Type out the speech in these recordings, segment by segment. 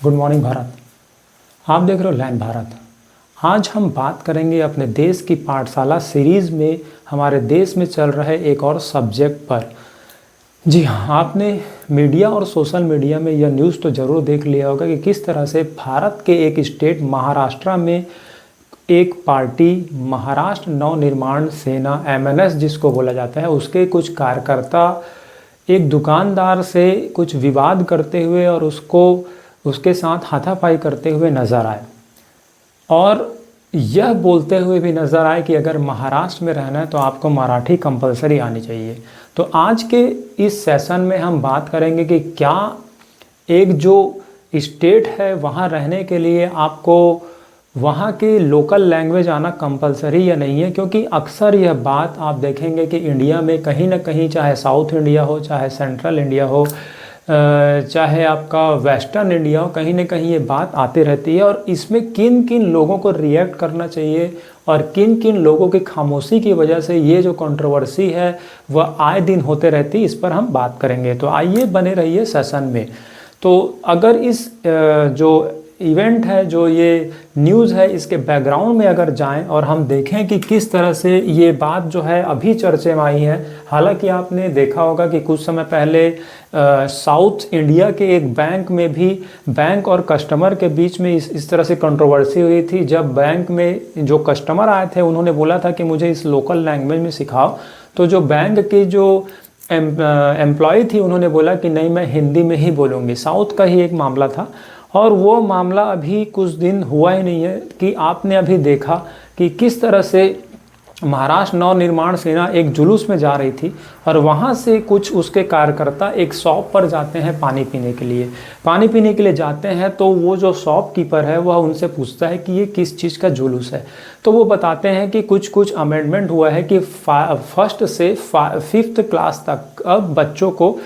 Good morning Bharat. आप देख रहे हो लैंड भारत। आज हम बात करेंगे अपने देश की पाठशाला सीरीज़ में हमारे देश में चल रहे एक और सब्जेक्ट पर। जी हाँ, आपने मीडिया और सोशल मीडिया में यह न्यूज़ तो ज़रूर देख लिया होगा कि किस तरह से भारत के एक स्टेट महाराष्ट्र में एक पार्टी महाराष्ट्र नवनिर्माण सेना MNS जिसको बोला जाता है, उसके कुछ कार्यकर्ता एक दुकानदार से कुछ विवाद करते हुए और उसके साथ हाथापाई करते हुए नज़र आए और यह बोलते हुए भी नज़र आए कि अगर महाराष्ट्र में रहना है तो आपको मराठी कंपलसरी आनी चाहिए। तो आज के इस सेशन में हम बात करेंगे कि क्या एक जो स्टेट है वहाँ रहने के लिए आपको वहाँ की लोकल लैंग्वेज आना कंपलसरी या नहीं है, क्योंकि अक्सर यह बात आप देखेंगे कि इंडिया में कहीं ना कहीं, चाहे साउथ इंडिया हो, चाहे सेंट्रल इंडिया हो, चाहे आपका वेस्टर्न इंडिया हो, कहीं ना कहीं ये बात आती रहती है और इसमें किन किन लोगों को रिएक्ट करना चाहिए और किन किन लोगों की खामोशी की वजह से ये जो कंट्रोवर्सी है वह आए दिन होते रहती है, इस पर हम बात करेंगे। तो आइए बने रहिए सेशन में। तो अगर इस जो इवेंट है, जो ये न्यूज़ है, इसके बैकग्राउंड में अगर जाएं और हम देखें कि किस तरह से ये बात जो है अभी चर्चे में आई है। हालांकि आपने देखा होगा कि कुछ समय पहले साउथ इंडिया के एक बैंक में भी बैंक और कस्टमर के बीच में इस तरह से कंट्रोवर्सी हुई थी, जब बैंक में जो कस्टमर आए थे उन्होंने बोला था कि मुझे इस लोकल लैंग्वेज में सिखाओ, तो जो बैंक की जो एम्प्लॉय थी उन्होंने बोला कि नहीं, मैं हिंदी में ही बोलूँगी। साउथ का ही एक मामला था और वो मामला अभी कुछ दिन हुआ ही नहीं है कि आपने अभी देखा कि किस तरह से महाराष्ट्र नवनिर्माण सेना एक जुलूस में जा रही थी और वहाँ से कुछ उसके कार्यकर्ता एक शॉप पर जाते हैं पानी पीने के लिए। पानी पीने के लिए जाते हैं तो वो जो शॉपकीपर है वह उनसे पूछता है कि ये किस चीज़ का जुलूस है। तो वो बताते हैं कि कुछ अमेंडमेंट हुआ है कि फर्स्ट से 5th क्लास तक अब बच्चों को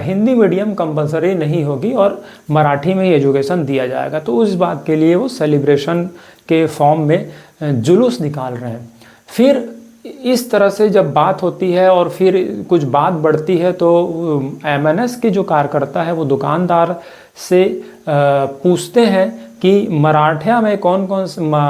हिंदी मीडियम कंपलसरी नहीं होगी और मराठी में ही एजुकेशन दिया जाएगा। तो उस बात के लिए वो सेलिब्रेशन के फॉर्म में जुलूस निकाल रहे हैं। फिर इस तरह से जब बात होती है और फिर कुछ बात बढ़ती है तो MNS के जो कार्यकर्ता है वो दुकानदार से पूछते हैं कि मराठा में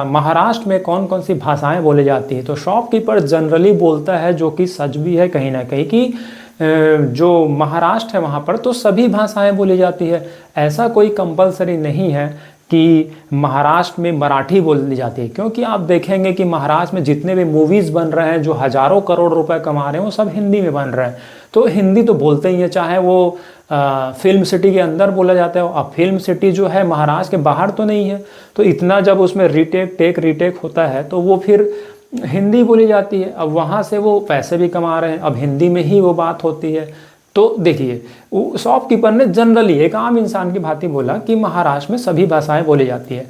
महाराष्ट्र में कौन कौन सी भाषाएं बोली जाती हैं। तो शॉपकीपर जनरली बोलता है, जो कि सच भी है कहीं ना कहीं, कि जो महाराष्ट्र है वहाँ पर तो सभी भाषाएं बोली जाती है। ऐसा कोई कंपलसरी नहीं है कि महाराष्ट्र में मराठी बोली जाती है, क्योंकि आप देखेंगे कि महाराष्ट्र में जितने भी मूवीज़ बन रहे हैं जो हज़ारों करोड़ रुपए कमा रहे हैं वो सब हिंदी में बन रहे हैं। तो हिंदी तो बोलते ही है, चाहे वो फिल्म सिटी के अंदर बोला जाता है। अब फिल्म सिटी जो है महाराष्ट्र के बाहर तो नहीं है, तो इतना जब उसमें रीटेक होता है तो वो फिर हिंदी बोली जाती है। अब वहाँ से वो पैसे भी कमा रहे हैं, अब हिंदी में ही वो बात होती है। तो देखिए, शॉपकीपर ने जनरली एक आम इंसान की भांति बोला कि महाराष्ट्र में सभी भाषाएं बोली जाती है।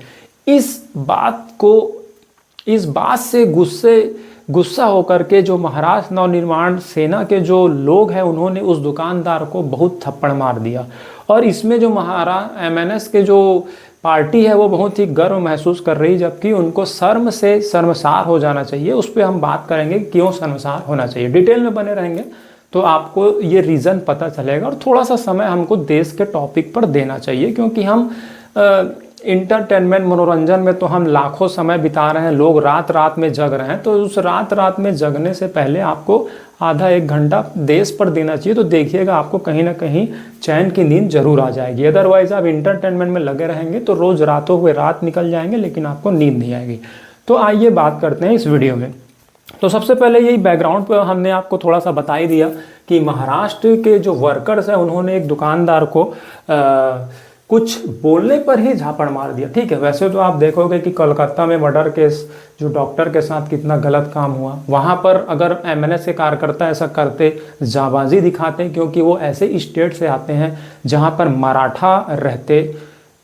इस बात से गुस्सा होकर के जो महाराष्ट्र नवनिर्माण सेना के जो लोग हैं उन्होंने उस दुकानदार को बहुत थप्पड़ मार दिया। और इसमें जो महाराष्ट्र MNS के जो पार्टी है वो बहुत ही गर्व महसूस कर रही, जबकि उनको शर्म से शर्मसार हो जाना चाहिए। उस पर हम बात करेंगे क्यों शर्मसार होना चाहिए। डिटेल में बने रहेंगे तो आपको ये रीज़न पता चलेगा और थोड़ा सा समय हमको देश के टॉपिक पर देना चाहिए, क्योंकि हम इंटरटेनमेंट मनोरंजन में तो हम लाखों समय बिता रहे हैं, लोग रात रात में जग रहे हैं। तो उस रात में जगने से पहले आपको आधा 1 घंटा देश पर देना चाहिए। तो देखिएगा आपको कहीं ना कहीं चैन की नींद जरूर आ जाएगी। अदरवाइज आप इंटरटेनमेंट में लगे रहेंगे तो रोज़ रातों हुए रात निकल जाएंगे, लेकिन आपको नींद नहीं आएगी। तो आइए बात करते हैं इस वीडियो में। तो सबसे पहले यही बैकग्राउंड पर हमने आपको थोड़ा सा बता ही दिया कि महाराष्ट्र के जो वर्कर्स हैं उन्होंने एक दुकानदार को कुछ बोलने पर ही झापड़ मार दिया। ठीक है, वैसे तो आप देखोगे कि कोलकाता में मर्डर केस जो डॉक्टर के साथ कितना गलत काम हुआ, वहाँ पर अगर MNS के कार्यकर्ता ऐसा करते, जाबाजी दिखाते, क्योंकि वो ऐसे स्टेट से आते हैं जहाँ पर मराठा रहते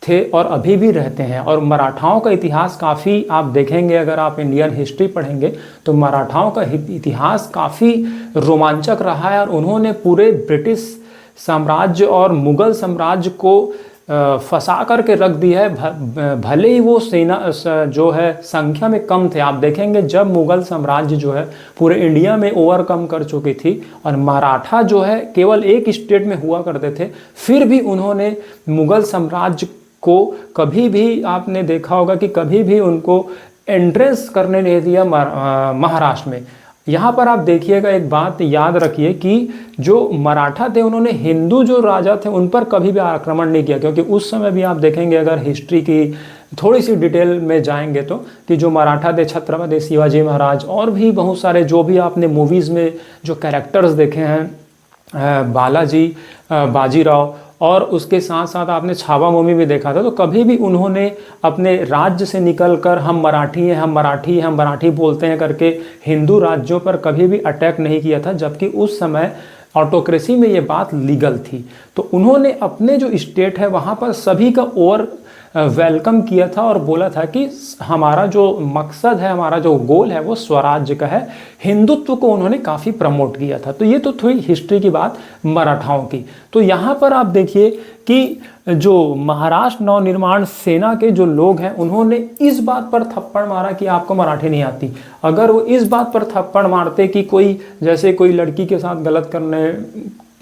थे और अभी भी रहते हैं। और मराठाओं का इतिहास काफ़ी आप देखेंगे, अगर आप इंडियन हिस्ट्री पढ़ेंगे तो मराठाओं का इतिहास काफ़ी रोमांचक रहा है और उन्होंने पूरे ब्रिटिश साम्राज्य और मुग़ल साम्राज्य को फंसा करके रख दिया है। भले ही वो सेना जो है संख्या में कम थे। आप देखेंगे जब मुग़ल साम्राज्य जो है पूरे इंडिया में ओवरकम कर चुकी थी और मराठा जो है केवल एक स्टेट में हुआ करते थे, फिर भी उन्होंने मुग़ल साम्राज्य को कभी भी आपने देखा होगा कि कभी भी उनको एंट्रेंस करने नहीं दिया महाराष्ट्र में। यहाँ पर आप देखिएगा, एक बात याद रखिए कि जो मराठा थे उन्होंने हिंदू जो राजा थे उन पर कभी भी आक्रमण नहीं किया, क्योंकि उस समय भी आप देखेंगे अगर हिस्ट्री की थोड़ी सी डिटेल में जाएंगे तो कि जो मराठा थे, छत्रपति शिवाजी महाराज और भी बहुत सारे जो भी आपने मूवीज़ में जो कैरेक्टर्स देखे हैं, बालाजी, बाजीराव, और उसके साथ साथ आपने छावा मूवी भी देखा था, तो कभी भी उन्होंने अपने राज्य से निकलकर हम मराठी हैं, हम मराठी हैं, हम मराठी बोलते हैं करके हिंदू राज्यों पर कभी भी अटैक नहीं किया था, जबकि उस समय ऑटोक्रेसी में ये बात लीगल थी। तो उन्होंने अपने जो स्टेट है वहाँ पर सभी का ओवर वेलकम किया था और बोला था कि हमारा जो मकसद है, हमारा जो गोल है वो स्वराज्य का है। हिंदुत्व को उन्होंने काफ़ी प्रमोट किया था। तो ये तो थोड़ी हिस्ट्री की बात मराठाओं की। तो यहाँ पर आप देखिए कि जो महाराष्ट्र नवनिर्माण सेना के जो लोग हैं उन्होंने इस बात पर थप्पड़ मारा कि आपको मराठी नहीं आती। अगर वो इस बात पर थप्पड़ मारते कि कोई जैसे कोई लड़की के साथ गलत करने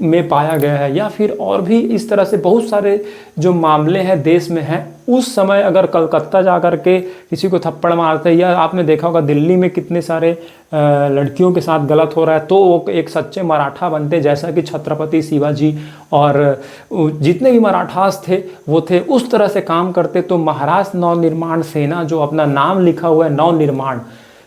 में पाया गया है या फिर और भी इस तरह से बहुत सारे जो मामले हैं देश में हैं, उस समय अगर कलकत्ता जा कर के किसी को थप्पड़ मारते हैं, या आपने देखा होगा दिल्ली में कितने सारे लड़कियों के साथ गलत हो रहा है, तो वो एक सच्चे मराठा बनते, जैसा कि छत्रपति शिवाजी और जितने भी मराठास थे वो थे, उस तरह से काम करते। तो महाराष्ट्र नवनिर्माण सेना जो अपना नाम लिखा हुआ है नवनिर्माण,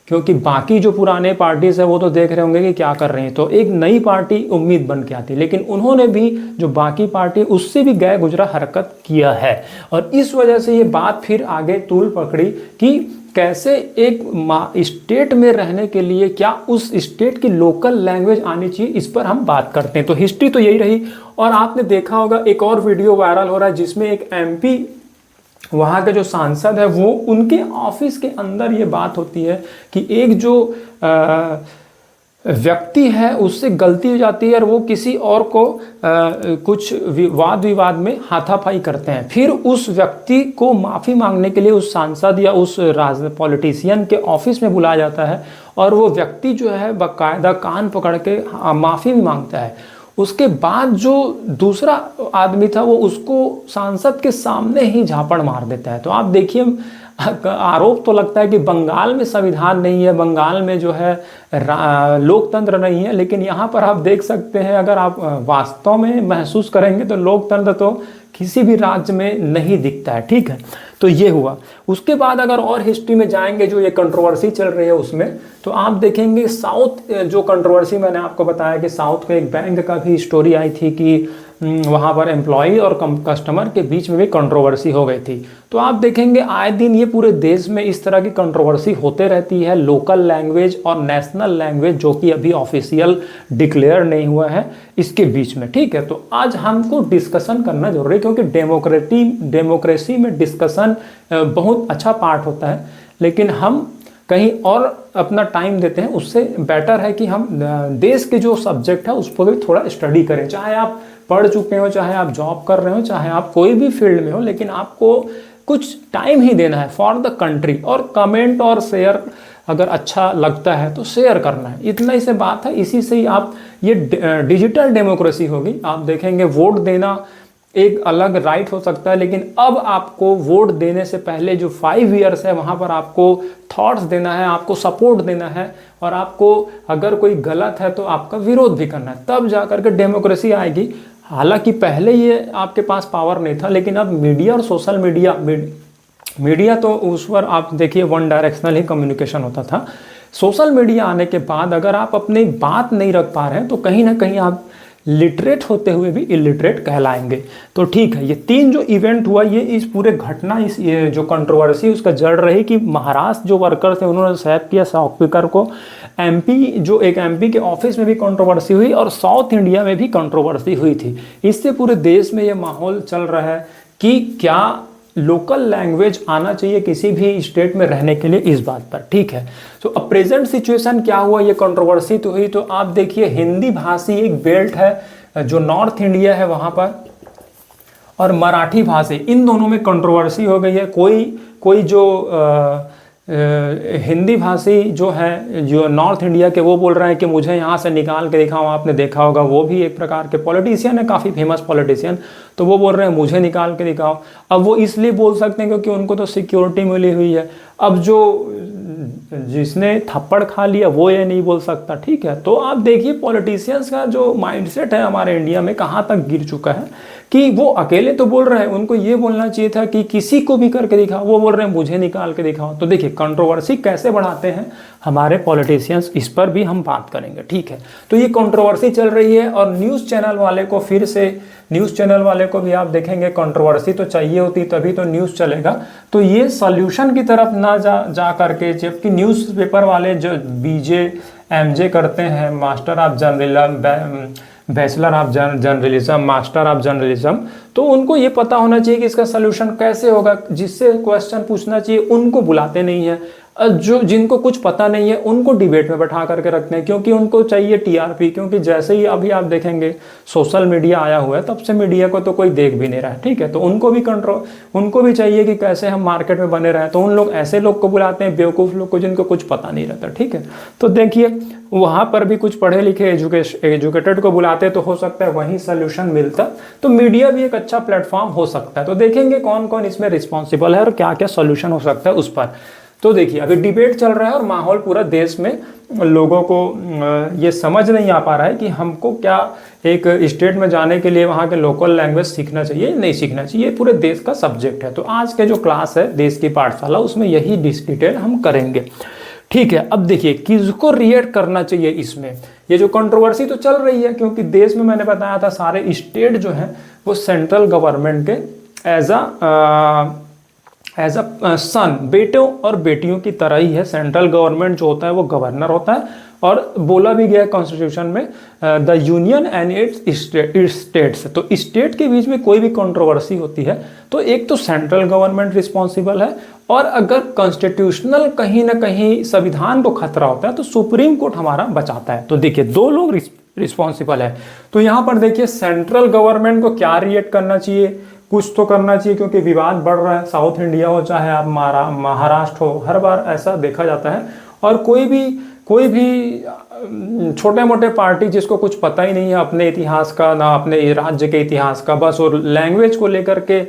क्योंकि बाकी जो पुराने पार्टीज है वो तो देख रहे होंगे कि क्या कर रहे हैं, तो एक नई पार्टी उम्मीद बन के आती, लेकिन उन्होंने भी जो बाकी पार्टी उससे भी गए गुजरा हरकत किया है। और इस वजह से ये बात फिर आगे तूल पकड़ी कि कैसे एक स्टेट में रहने के लिए क्या उस स्टेट की लोकल लैंग्वेज आनी चाहिए, इस पर हम बात करते हैं। तो हिस्ट्री तो यही रही। और आपने देखा होगा एक और वीडियो वायरल हो रहा है जिसमें एक MP वहाँ के जो सांसद है वो उनके ऑफिस के अंदर ये बात होती है कि एक जो व्यक्ति है उससे गलती हो जाती है और वो किसी और को कुछ वाद विवाद में हाथापाई करते हैं। फिर उस व्यक्ति को माफ़ी मांगने के लिए उस सांसद या उस पॉलिटिशियन के ऑफिस में बुलाया जाता है और वो व्यक्ति जो है बाकायदा कान पकड़ के माफ़ी भी मांगता है। उसके बाद जो दूसरा आदमी था वो उसको सांसद के सामने ही झापड़ मार देता है। तो आप देखिए, आरोप तो लगता है कि बंगाल में संविधान नहीं है, बंगाल में जो है लोकतंत्र नहीं है, लेकिन यहाँ पर आप देख सकते हैं, अगर आप वास्तव में महसूस करेंगे तो लोकतंत्र तो किसी भी राज्य में नहीं दिखता है। ठीक है, तो ये हुआ। उसके बाद अगर और हिस्ट्री में जाएंगे, जो ये कंट्रोवर्सी चल रही है उसमें, तो आप देखेंगे साउथ जो कंट्रोवर्सी, मैंने आपको बताया कि साउथ के एक बैंक का भी स्टोरी आई थी कि वहाँ पर एम्प्लॉय और कस्टमर के बीच में भी कंट्रोवर्सी हो गई थी। तो आप देखेंगे आए दिन ये पूरे देश में इस तरह की कंट्रोवर्सी होते रहती है, लोकल लैंग्वेज और नेशनल लैंग्वेज जो कि अभी ऑफिशियल डिक्लेयर नहीं हुआ है इसके बीच में। ठीक है, तो आज हमको डिस्कशन करना जरूरी है, क्योंकि डेमोक्रेसी में डिस्कशन बहुत अच्छा पार्ट होता है, लेकिन हम कहीं और अपना टाइम देते हैं। उससे बेटर है कि हम देश के जो सब्जेक्ट है उस पर भी थोड़ा स्टडी करें, चाहे आप पढ़ चुके हो, चाहे आप जॉब कर रहे हो, चाहे आप कोई भी फील्ड में हो, लेकिन आपको कुछ टाइम ही देना है फॉर द कंट्री। और कमेंट और शेयर अगर अच्छा लगता है तो शेयर करना है, इतना ही से बात है। इसी से ही आप ये डिजिटल डेमोक्रेसी होगी। आप देखेंगे वोट देना एक अलग राइट हो सकता है, लेकिन अब आपको वोट देने से पहले जो 5 ईयर्स है वहाँ पर आपको थॉट्स देना है, आपको सपोर्ट देना है, और आपको अगर कोई गलत है तो आपका विरोध भी करना है, तब जाकर के डेमोक्रेसी आएगी। हालांकि पहले ये आपके पास पावर नहीं था, लेकिन अब मीडिया और सोशल मीडिया तो उस पर आप देखिए वन डायरेक्शनल ही कम्युनिकेशन होता था। सोशल मीडिया आने के बाद अगर आप अपनी बात नहीं रख पा रहे हैं तो कहीं ना कहीं आप लिटरेट होते हुए भी इलिटरेट कहलाएंगे। तो ठीक है, ये 3 जो इवेंट हुआ, ये इस पूरे घटना, इस ये जो कंट्रोवर्सी उसका जड़ रही कि महाराष्ट्र जो वर्कर थे उन्होंने सैप किया स्पीकर को, MP के ऑफिस में भी कंट्रोवर्सी हुई और साउथ इंडिया में भी कंट्रोवर्सी हुई थी। इससे पूरे देश में ये माहौल चल रहा है कि क्या लोकल लैंग्वेज आना चाहिए किसी भी स्टेट में रहने के लिए, इस बात पर। ठीक है, तो अब प्रेजेंट सिचुएशन क्या हुआ, ये कंट्रोवर्सी तो हुई। तो आप देखिए हिंदी भाषी एक बेल्ट है जो नॉर्थ इंडिया है वहाँ पर, और मराठी भाषी, इन दोनों में कंट्रोवर्सी हो गई है। कोई जो हिंदी भाषी जो है, जो नॉर्थ इंडिया के, वो बोल रहे हैं कि मुझे यहाँ से निकाल के दिखाओ। आपने देखा होगा, वो भी एक प्रकार के पॉलिटिशियन है, काफ़ी फेमस पॉलिटिशियन, तो वो बोल रहे हैं मुझे निकाल के दिखाओ। अब वो इसलिए बोल सकते हैं क्योंकि उनको तो सिक्योरिटी मिली हुई है। अब जो जिसने थप्पड़ खा लिया वो ये नहीं बोल सकता, ठीक है। तो आप देखिए पॉलिटिशियंस का जो माइंडसेट है हमारे इंडिया में कहाँ तक गिर चुका है कि वो अकेले तो बोल रहे हैं, उनको ये बोलना चाहिए था कि किसी को भी करके दिखाओ, वो बोल रहे हैं मुझे निकाल के दिखाओ। तो देखिए कंट्रोवर्सी कैसे बढ़ाते हैं हमारे पॉलिटिशियंस, इस पर भी हम बात करेंगे, ठीक है। तो ये कंट्रोवर्सी चल रही है और न्यूज़ चैनल वाले को, फिर से न्यूज़ चैनल वाले को भी आप देखेंगे कंट्रोवर्सी तो चाहिए होती तभी तो न्यूज़ चलेगा। तो ये सॉल्यूशन की तरफ ना जा करके, जबकि न्यूज़पेपर वाले जो बीजे एमजे करते हैं, master of journalism, bachelor of journalism, master of journalism, तो उनको ये पता होना चाहिए कि इसका सलूशन कैसे होगा, जिससे क्वेश्चन पूछना चाहिए उनको बुलाते नहीं है। जो जिनको कुछ पता नहीं है उनको डिबेट में बैठा करके रखते हैं, क्योंकि उनको चाहिए टीआरपी। क्योंकि जैसे ही अभी आप देखेंगे सोशल मीडिया आया हुआ है, तब से मीडिया को तो कोई देख भी नहीं रहा है, ठीक है। तो उनको भी चाहिए कि कैसे हम मार्केट में बने रहें, तो उन लोग ऐसे लोग को बुलाते हैं, बेवकूफ़ लोग को, जिनको कुछ पता नहीं रहता, ठीक है। तो देखिए वहाँ पर भी कुछ पढ़े लिखे एजुकेटेड को बुलाते तो हो सकता है वहीं सोल्यूशन मिलता। तो मीडिया भी एक अच्छा प्लेटफॉर्म हो सकता है। तो देखेंगे कौन कौन इसमें रिस्पॉन्सिबल है और क्या क्या सोल्यूशन हो सकता है उस पर। तो देखिए अभी डिबेट चल रहा है और माहौल पूरा देश में, लोगों को ये समझ नहीं आ पा रहा है कि हमको क्या एक स्टेट में जाने के लिए वहाँ के लोकल लैंग्वेज सीखना चाहिए, नहीं सीखना चाहिए, पूरे देश का सब्जेक्ट है। तो आज के जो क्लास है देश की पाठशाला, उसमें यही डिटेल हम करेंगे, ठीक है। अब देखिए किसको रिएक्ट करना चाहिए इसमें, ये जो कंट्रोवर्सी तो चल रही है, क्योंकि देश में मैंने बताया था सारे स्टेट जो हैं वो सेंट्रल गवर्नमेंट के एज अ सन, बेटों और बेटियों की तरह ही है। सेंट्रल गवर्नमेंट जो होता है वो गवर्नर होता है, और बोला भी गया है कॉन्स्टिट्यूशन में the union and it's states. तो स्टेट के बीच में कोई भी कंट्रोवर्सी होती है तो एक तो सेंट्रल गवर्नमेंट रिस्पॉन्सिबल है, और अगर कॉन्स्टिट्यूशनल कहीं ना कहीं संविधान को खतरा होता है तो सुप्रीम कोर्ट हमारा बचाता है। तो देखिए दो लोग रिस्पॉन्सिबल है। तो यहाँ पर देखिए सेंट्रल गवर्नमेंट को क्या रिएक्ट करना चाहिए, कुछ तो करना चाहिए, क्योंकि विवाद बढ़ रहा है। साउथ इंडिया हो चाहे आप महाराष्ट्र हो, हर बार ऐसा देखा जाता है। और कोई भी छोटे मोटे पार्टी जिसको कुछ पता ही नहीं है अपने इतिहास का, ना अपने राज्य के इतिहास का, बस और लैंग्वेज को लेकर के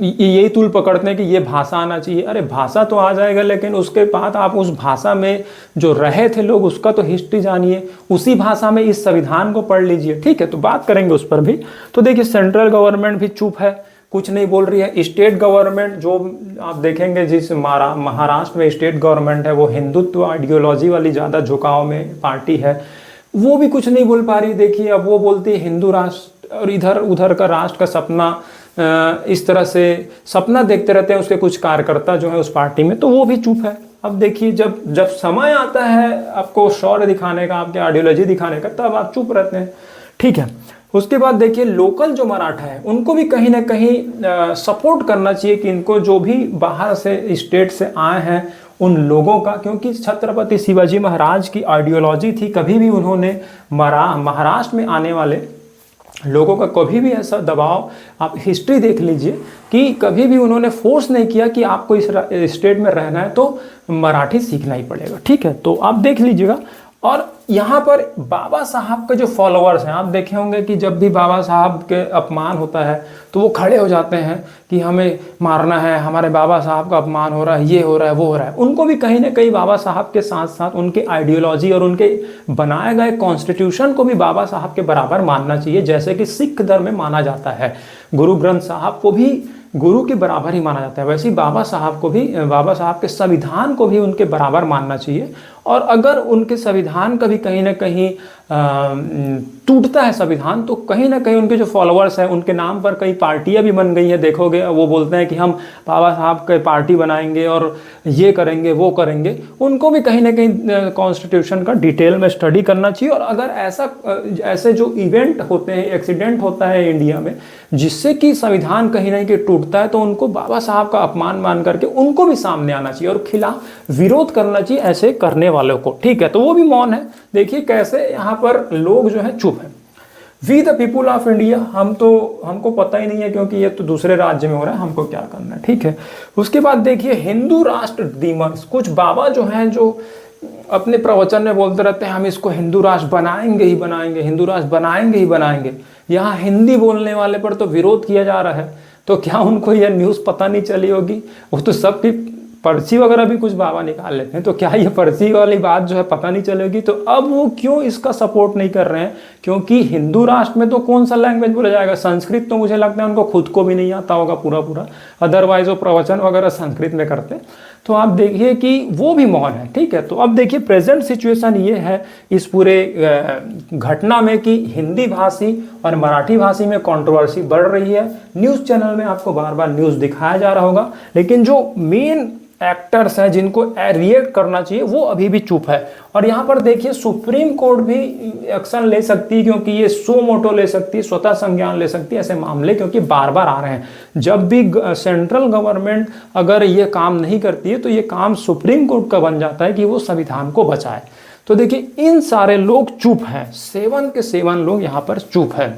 यही तूल पकड़ते हैं कि ये भाषा आना चाहिए। अरे भाषा तो आ जाएगा, लेकिन उसके बाद आप उस भाषा में जो रहे थे लोग उसका तो हिस्ट्री जानिए, उसी भाषा में इस संविधान को पढ़ लीजिए, ठीक है। तो बात करेंगे उस पर भी। तो देखिए सेंट्रल गवर्नमेंट भी चुप है, कुछ नहीं बोल रही है। स्टेट गवर्नमेंट जो आप देखेंगे, जिस महाराष्ट्र में स्टेट गवर्नमेंट है वो हिंदुत्व आइडियोलॉजी वाली ज़्यादा झुकाव में पार्टी है, वो भी कुछ नहीं बोल पा रही। देखिए अब वो बोलती है हिंदू राष्ट्र, और इधर उधर का राष्ट्र का सपना, इस तरह से सपना देखते रहते हैं उसके कुछ कार्यकर्ता जो है उस पार्टी में, तो वो भी चुप है। अब देखिए जब समय आता है आपको शौर्य दिखाने का, आपके आइडियोलॉजी दिखाने का, तब आप चुप रहते हैं, ठीक है। उसके बाद देखिए लोकल जो मराठा है उनको भी कहीं ना कहीं सपोर्ट करना चाहिए, कि इनको जो भी बाहर से स्टेट से आए हैं उन लोगों का, क्योंकि छत्रपति शिवाजी महाराज की आइडियोलॉजी थी, कभी भी उन्होंने महाराष्ट्र में आने वाले लोगों का कभी भी ऐसा दबाव, आप हिस्ट्री देख लीजिए कि कभी भी उन्होंने फोर्स नहीं किया कि आपको इस स्टेट में रहना है तो मराठी सीखना ही पड़ेगा, ठीक है। तो आप देख लीजिएगा। और यहाँ पर बाबा साहब के जो फॉलोअर्स हैं, आप देखे होंगे कि जब भी बाबा साहब के अपमान होता है तो वो खड़े हो जाते हैं कि हमें मारना है, हमारे बाबा साहब का अपमान हो रहा है, ये हो रहा है, वो हो रहा है। उनको भी कहीं ना कहीं बाबा साहब के साथ साथ उनके आइडियोलॉजी और उनके बनाए गए कॉन्स्टिट्यूशन को भी बाबा साहब के बराबर मानना चाहिए, जैसे कि सिख धर्म में माना जाता है। गुरु ग्रंथ साहब को भी गुरु के बराबर ही माना जाता है, वैसे ही बाबा साहब को भी, बाबा साहब के संविधान को भी उनके बराबर मानना चाहिए। और अगर उनके संविधान का भी कहीं ना कहीं टूटता है संविधान, तो कहीं ना कहीं उनके जो फॉलोअर्स हैं उनके नाम पर कई पार्टियां भी बन गई हैं, देखोगे वो बोलते हैं कि हम बाबा साहब के पार्टी बनाएंगे और ये करेंगे वो करेंगे। उनको भी कहीं ना कहीं कॉन्स्टिट्यूशन का डिटेल में स्टडी करना चाहिए। और अगर ऐसे जो इवेंट होते हैं, एक्सीडेंट होता है इंडिया में जिससे कि संविधान कहीं ना कहीं टूटता है, तो उनको बाबा साहब का अपमान मान करके उनको भी सामने आना चाहिए और खिलाफ विरोध करना चाहिए ऐसे करने वालों को, ठीक है। तो वो भी मौन है। देखिए कैसे यहाँ पर लोग जो है चुप है। We the people of India, हमको पता ही नहीं है क्योंकि ये तो दूसरे राज्य में हो रहा है, हमको क्या करना है, ठीक है। उसके बाद देखिए हिंदू राष्ट्र डीमर्स, कुछ बाबा जो हैं जो अपने प्रवचन में बोलते रहते हैं हम इसको हिंदू राष्ट्र बनाएंगे ही बनाएंगे, हिंदू राष्ट्र बनाएंगे ही बनाएंगे। यहाँ हिंदी बोलने वाले पर तो विरोध किया जा रहा है, तो क्या उनको यह न्यूज़ पता नहीं चली होगी? वो तो सबकी पर्ची वगैरह भी कुछ बाबा निकाल लेते हैं, तो क्या ये पर्ची वाली बात जो है पता नहीं चलेगी? तो अब वो क्यों इसका सपोर्ट नहीं कर रहे हैं? क्योंकि हिंदू राष्ट्र में तो कौन सा लैंग्वेज बोला जाएगा? संस्कृत तो मुझे लगता है उनको खुद को भी नहीं आता होगा पूरा, अदरवाइज वो प्रवचन वगैरह संस्कृत में करते। तो आप देखिए कि वो भी मौन है, ठीक है। तो अब देखिए प्रेजेंट सिचुएशन ये है इस पूरे घटना में कि हिंदी भाषी और मराठी भाषी में कंट्रोवर्सी बढ़ रही है। न्यूज़ चैनल में आपको बार बार न्यूज़ दिखाया जा रहा होगा, लेकिन जो मेन एक्टर्स हैं जिनको रिएक्ट करना चाहिए वो अभी भी चुप है। और यहाँ पर देखिए सुप्रीम कोर्ट भी एक्शन ले सकती है, क्योंकि ये सो मोटो ले सकती है, स्वतः संज्ञान ले सकती है ऐसे मामले, क्योंकि बार बार आ रहे हैं। जब भी सेंट्रल गवर्नमेंट अगर ये काम नहीं करती है तो ये काम सुप्रीम कोर्ट का बन जाता है कि वो संविधान को बचाए। तो देखिए इन सारे लोग चुप हैं, 7 के 7 लोग यहाँ पर चुप है।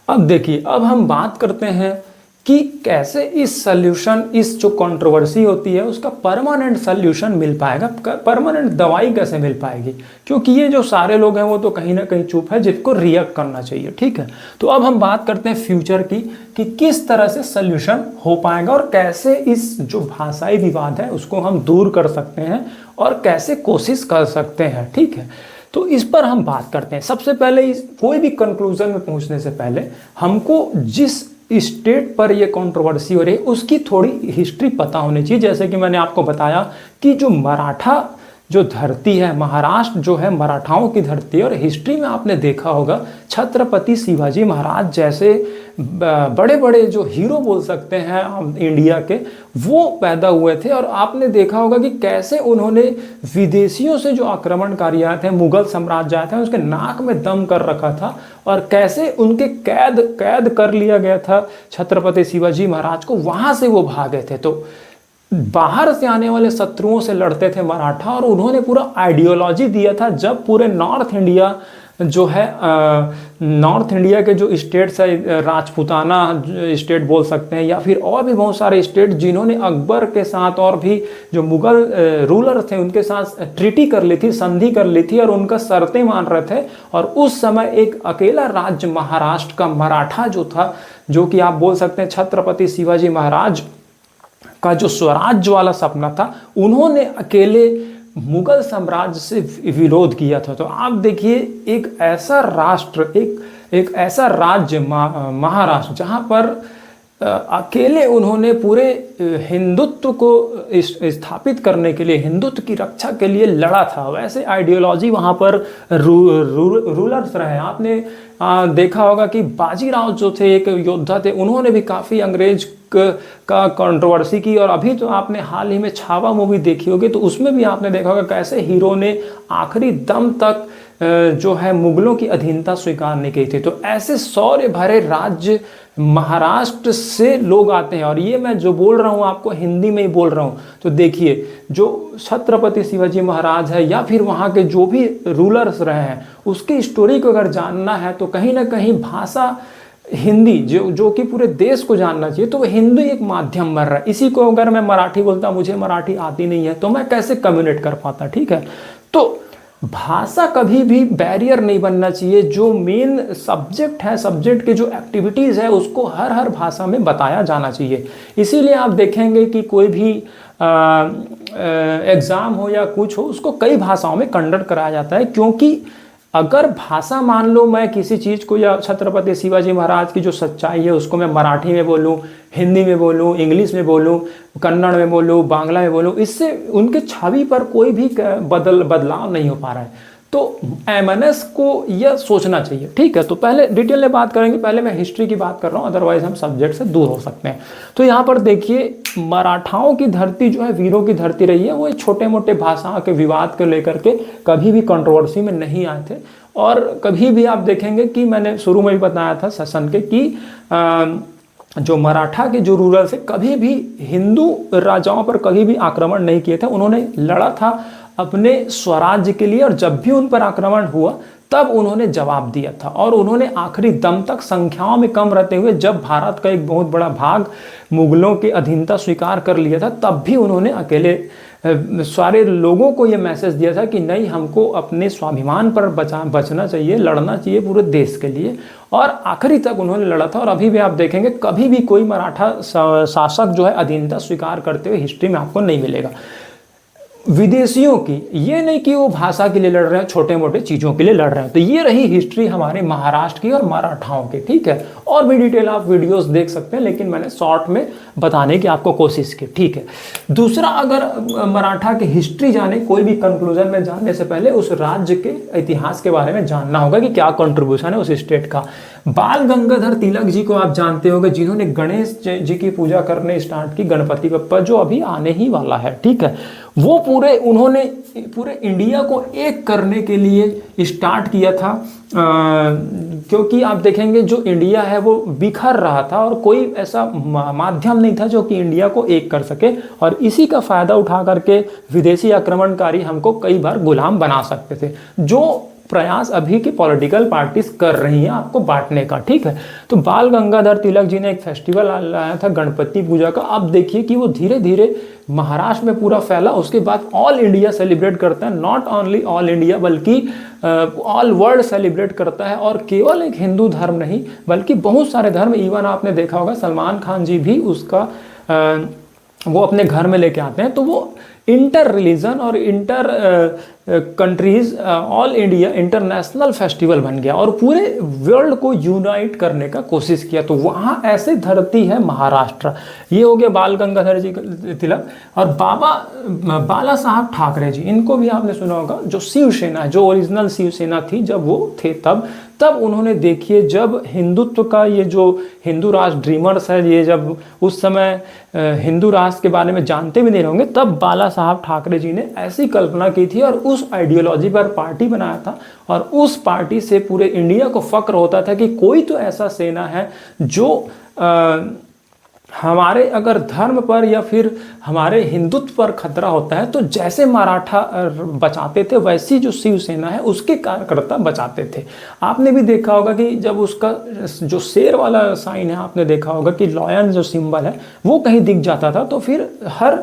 अब देखिए अब हम बात करते हैं कि कैसे इस सल्यूशन, इस जो कंट्रोवर्सी होती है उसका परमानेंट सल्यूशन मिल पाएगा, परमानेंट दवाई कैसे मिल पाएगी? क्योंकि ये जो सारे लोग हैं वो तो कहीं ना कहीं चुप है, जिसको रिएक्ट करना चाहिए, ठीक है। तो अब हम बात करते हैं फ्यूचर की कि किस तरह से सल्यूशन हो पाएगा और कैसे इस जो भाषाई विवाद है उसको हम दूर कर सकते हैं और कैसे कोशिश कर सकते हैं, ठीक है। तो इस पर हम बात करते हैं। सबसे पहले कोई भी कंक्लूजन में पहुंचने से पहले हमको जिस स्टेट पर ये कंट्रोवर्सी हो रही है उसकी थोड़ी हिस्ट्री पता होनी चाहिए। जैसे कि मैंने आपको बताया कि जो मराठा जो धरती है, महाराष्ट्र जो है मराठाओं की धरती है, और हिस्ट्री में आपने देखा होगा छत्रपति शिवाजी महाराज जैसे बड़े बड़े जो हीरो बोल सकते हैं इंडिया के, वो पैदा हुए थे। और आपने देखा होगा कि कैसे उन्होंने विदेशियों से जो आक्रमणकारी आए थे, मुगल साम्राज्य आए थे, उसके नाक में दम कर रखा था और कैसे उनके कैद कर लिया गया था छत्रपति शिवाजी महाराज को, वहाँ से वो भागे थे। तो बाहर से आने वाले शत्रुओं से लड़ते थे मराठा, और उन्होंने पूरा आइडियोलॉजी दिया था। जब पूरे नॉर्थ इंडिया जो है, नॉर्थ इंडिया के जो स्टेट्स है, राजपूताना स्टेट बोल सकते हैं, या फिर और भी बहुत सारे स्टेट जिन्होंने अकबर के साथ और भी जो मुगल रूलर थे उनके साथ ट्रीटी कर ली थी, संधि कर ली थी, और उनका शर्तें मान रहे थे। और उस समय एक अकेला राज्य महाराष्ट्र का मराठा जो था, जो कि आप बोल सकते हैं छत्रपति शिवाजी महाराज का जो स्वराज्य वाला सपना था, उन्होंने अकेले मुगल साम्राज्य से विरोध किया था। तो आप देखिए एक ऐसा राष्ट्र, एक ऐसा राज्य महाराष्ट्र जहाँ पर अकेले उन्होंने पूरे हिंदुत्व को स्थापित करने के लिए, हिंदुत्व की रक्षा के लिए लड़ा था। वैसे आइडियोलॉजी वहाँ पर रूलर्स रहे। आपने देखा होगा कि बाजीराव जो थे, एक योद्धा थे, उन्होंने भी काफ़ी अंग्रेज का कंट्रोवर्सी की। और अभी तो आपने हाल ही में छावा मूवी देखी होगी, तो उसमें भी आपने देखा होगा कैसे हीरो ने आखिरी दम तक जो है मुगलों की अधीनता स्वीकार नहीं की थी। तो ऐसे शौर्य भरे राज्य महाराष्ट्र से लोग आते हैं, और ये मैं जो बोल रहा हूँ आपको हिंदी में ही बोल रहा हूँ। तो देखिए जो छत्रपति शिवाजी महाराज है या फिर वहाँ के जो भी रूलर्स रहे हैं, उसकी स्टोरी को अगर जानना है तो कहीं ना कहीं भाषा हिंदी जो कि पूरे देश को जानना चाहिए। तो हिंदी एक माध्यम बन रहा है। इसी को अगर मैं मराठी बोलता, मुझे मराठी आती नहीं है, तो मैं कैसे कम्युनिकेट कर पाता, ठीक है। तो भाषा कभी भी बैरियर नहीं बनना चाहिए। जो मेन सब्जेक्ट है, सब्जेक्ट की जो एक्टिविटीज़ है, उसको हर भाषा में बताया जाना चाहिए। इसीलिए आप देखेंगे कि कोई भी एग्ज़ाम हो या कुछ हो, उसको कई भाषाओं में कंडक्ट कराया जाता है। क्योंकि अगर भाषा, मान लो मैं किसी चीज़ को, या छत्रपति शिवाजी महाराज की जो सच्चाई है उसको मैं मराठी में बोलूँ, हिंदी में बोलूँ, इंग्लिश में बोलूँ, कन्नड़ में बोलूँ, बांग्ला में बोलूँ, इससे उनके छवि पर कोई भी बदलाव नहीं हो पा रहा है। तो एमएनएस को यह सोचना चाहिए, ठीक है। तो पहले डिटेल में बात करेंगे, पहले मैं हिस्ट्री की बात कर रहा हूँ, अदरवाइज हम सब्जेक्ट से दूर हो सकते हैं। तो यहाँ पर देखिए मराठाओं की धरती जो है वीरों की धरती रही है। वो छोटे मोटे भाषा के विवाद को लेकर के कभी भी कंट्रोवर्सी में नहीं आए थे। और कभी भी आप देखेंगे कि मैंने शुरू में भी बताया था सेशन के कि जो मराठा के जो रूलर थे, कभी भी हिंदू राजाओं पर कभी भी आक्रमण नहीं किए थे। उन्होंने लड़ा था अपने स्वराज्य के लिए, और जब भी उन पर आक्रमण हुआ तब उन्होंने जवाब दिया था। और उन्होंने आखिरी दम तक संख्याओं में कम रहते हुए, जब भारत का एक बहुत बड़ा भाग मुगलों की अधीनता स्वीकार कर लिया था, तब भी उन्होंने अकेले सारे लोगों को ये मैसेज दिया था कि नहीं, हमको अपने स्वाभिमान पर बचना चाहिए, लड़ना चाहिए पूरे देश के लिए। और आखिरी तक उन्होंने लड़ा था। और अभी भी आप देखेंगे कभी भी कोई मराठा शासक जो है अधीनता स्वीकार करते हुए हिस्ट्री में आपको नहीं मिलेगा। विदेशियों की, ये नहीं कि वो भाषा के लिए लड़ रहे हैं, छोटे मोटे चीज़ों के लिए लड़ रहे हैं। तो ये रही हिस्ट्री हमारे महाराष्ट्र की और मराठाओं की, ठीक है। और भी डिटेल आप वीडियोस देख सकते हैं, लेकिन मैंने शॉर्ट में बताने की आपको कोशिश की, ठीक है। दूसरा, अगर मराठा की हिस्ट्री जाने, कोई भी कंक्लूजन में जानने से पहले उस राज्य के इतिहास के बारे में जानना होगा कि क्या कंट्रीब्यूशन है उस स्टेट का। बाल गंगाधर तिलक जी को आप जानते होंगे, जिन्होंने गणेश जी की पूजा करने स्टार्ट की, गणपति बप्पा जो अभी आने ही वाला है, ठीक है। वो उन्होंने पूरे इंडिया को एक करने के लिए स्टार्ट किया था, क्योंकि आप देखेंगे जो इंडिया है वो बिखर रहा था और कोई ऐसा माध्यम नहीं था जो कि इंडिया को एक कर सके। और इसी का फायदा उठा करके विदेशी आक्रमणकारी हमको कई बार गुलाम बना सकते थे, जो प्रयास अभी की पॉलिटिकल पार्टीज कर रही हैं आपको बांटने का, ठीक है। तो बाल गंगाधर तिलक जी ने एक फेस्टिवल लाया था गणपति पूजा का। अब देखिए कि वो धीरे धीरे महाराष्ट्र में पूरा फैला, उसके बाद ऑल इंडिया सेलिब्रेट करता है। नॉट ओनली ऑल इंडिया बल्कि ऑल वर्ल्ड सेलिब्रेट करता है। और केवल एक हिंदू धर्म नहीं बल्कि बहुत सारे धर्म, इवन आपने देखा होगा सलमान खान जी भी उसका वो अपने घर में लेके आते हैं। तो वो इंटर रिलीजन और inter countries all India international festival बन गया और पूरे वर्ल्ड को यूनाइट करने का कोशिश किया। तो वहाँ ऐसे धरती है महाराष्ट्र। ये हो गया बाल गंगाधर जी तिलक। और बाला साहब ठाकरे जी, इनको भी आपने सुना होगा, जो शिवसेना, जो ओरिजिनल शिवसेना थी जब वो थे, तब उन्होंने देखिए, जब हिंदुत्व का ये जो हिंदू राष्ट्र ड्रीमर्स है, ये जब उस समय हिंदू राष्ट्र के बारे में जानते भी नहीं होंगे, तब बाला साहब ठाकरे जी ने ऐसी कल्पना की थी और उस आइडियोलॉजी पर पार्टी बनाया था। और उस पार्टी से पूरे इंडिया को फक्र होता था कि कोई तो ऐसा सेना है जो हमारे अगर धर्म पर या फिर हमारे हिंदुत्व पर खतरा होता है तो जैसे मराठा बचाते थे, वैसी जो शिवसेना है उसके कार्यकर्ता बचाते थे। आपने भी देखा होगा कि जब उसका जो शेर वाला साइन है, आपने देखा होगा कि लॉयन जो सिंबल है वो कहीं दिख जाता था, तो फिर हर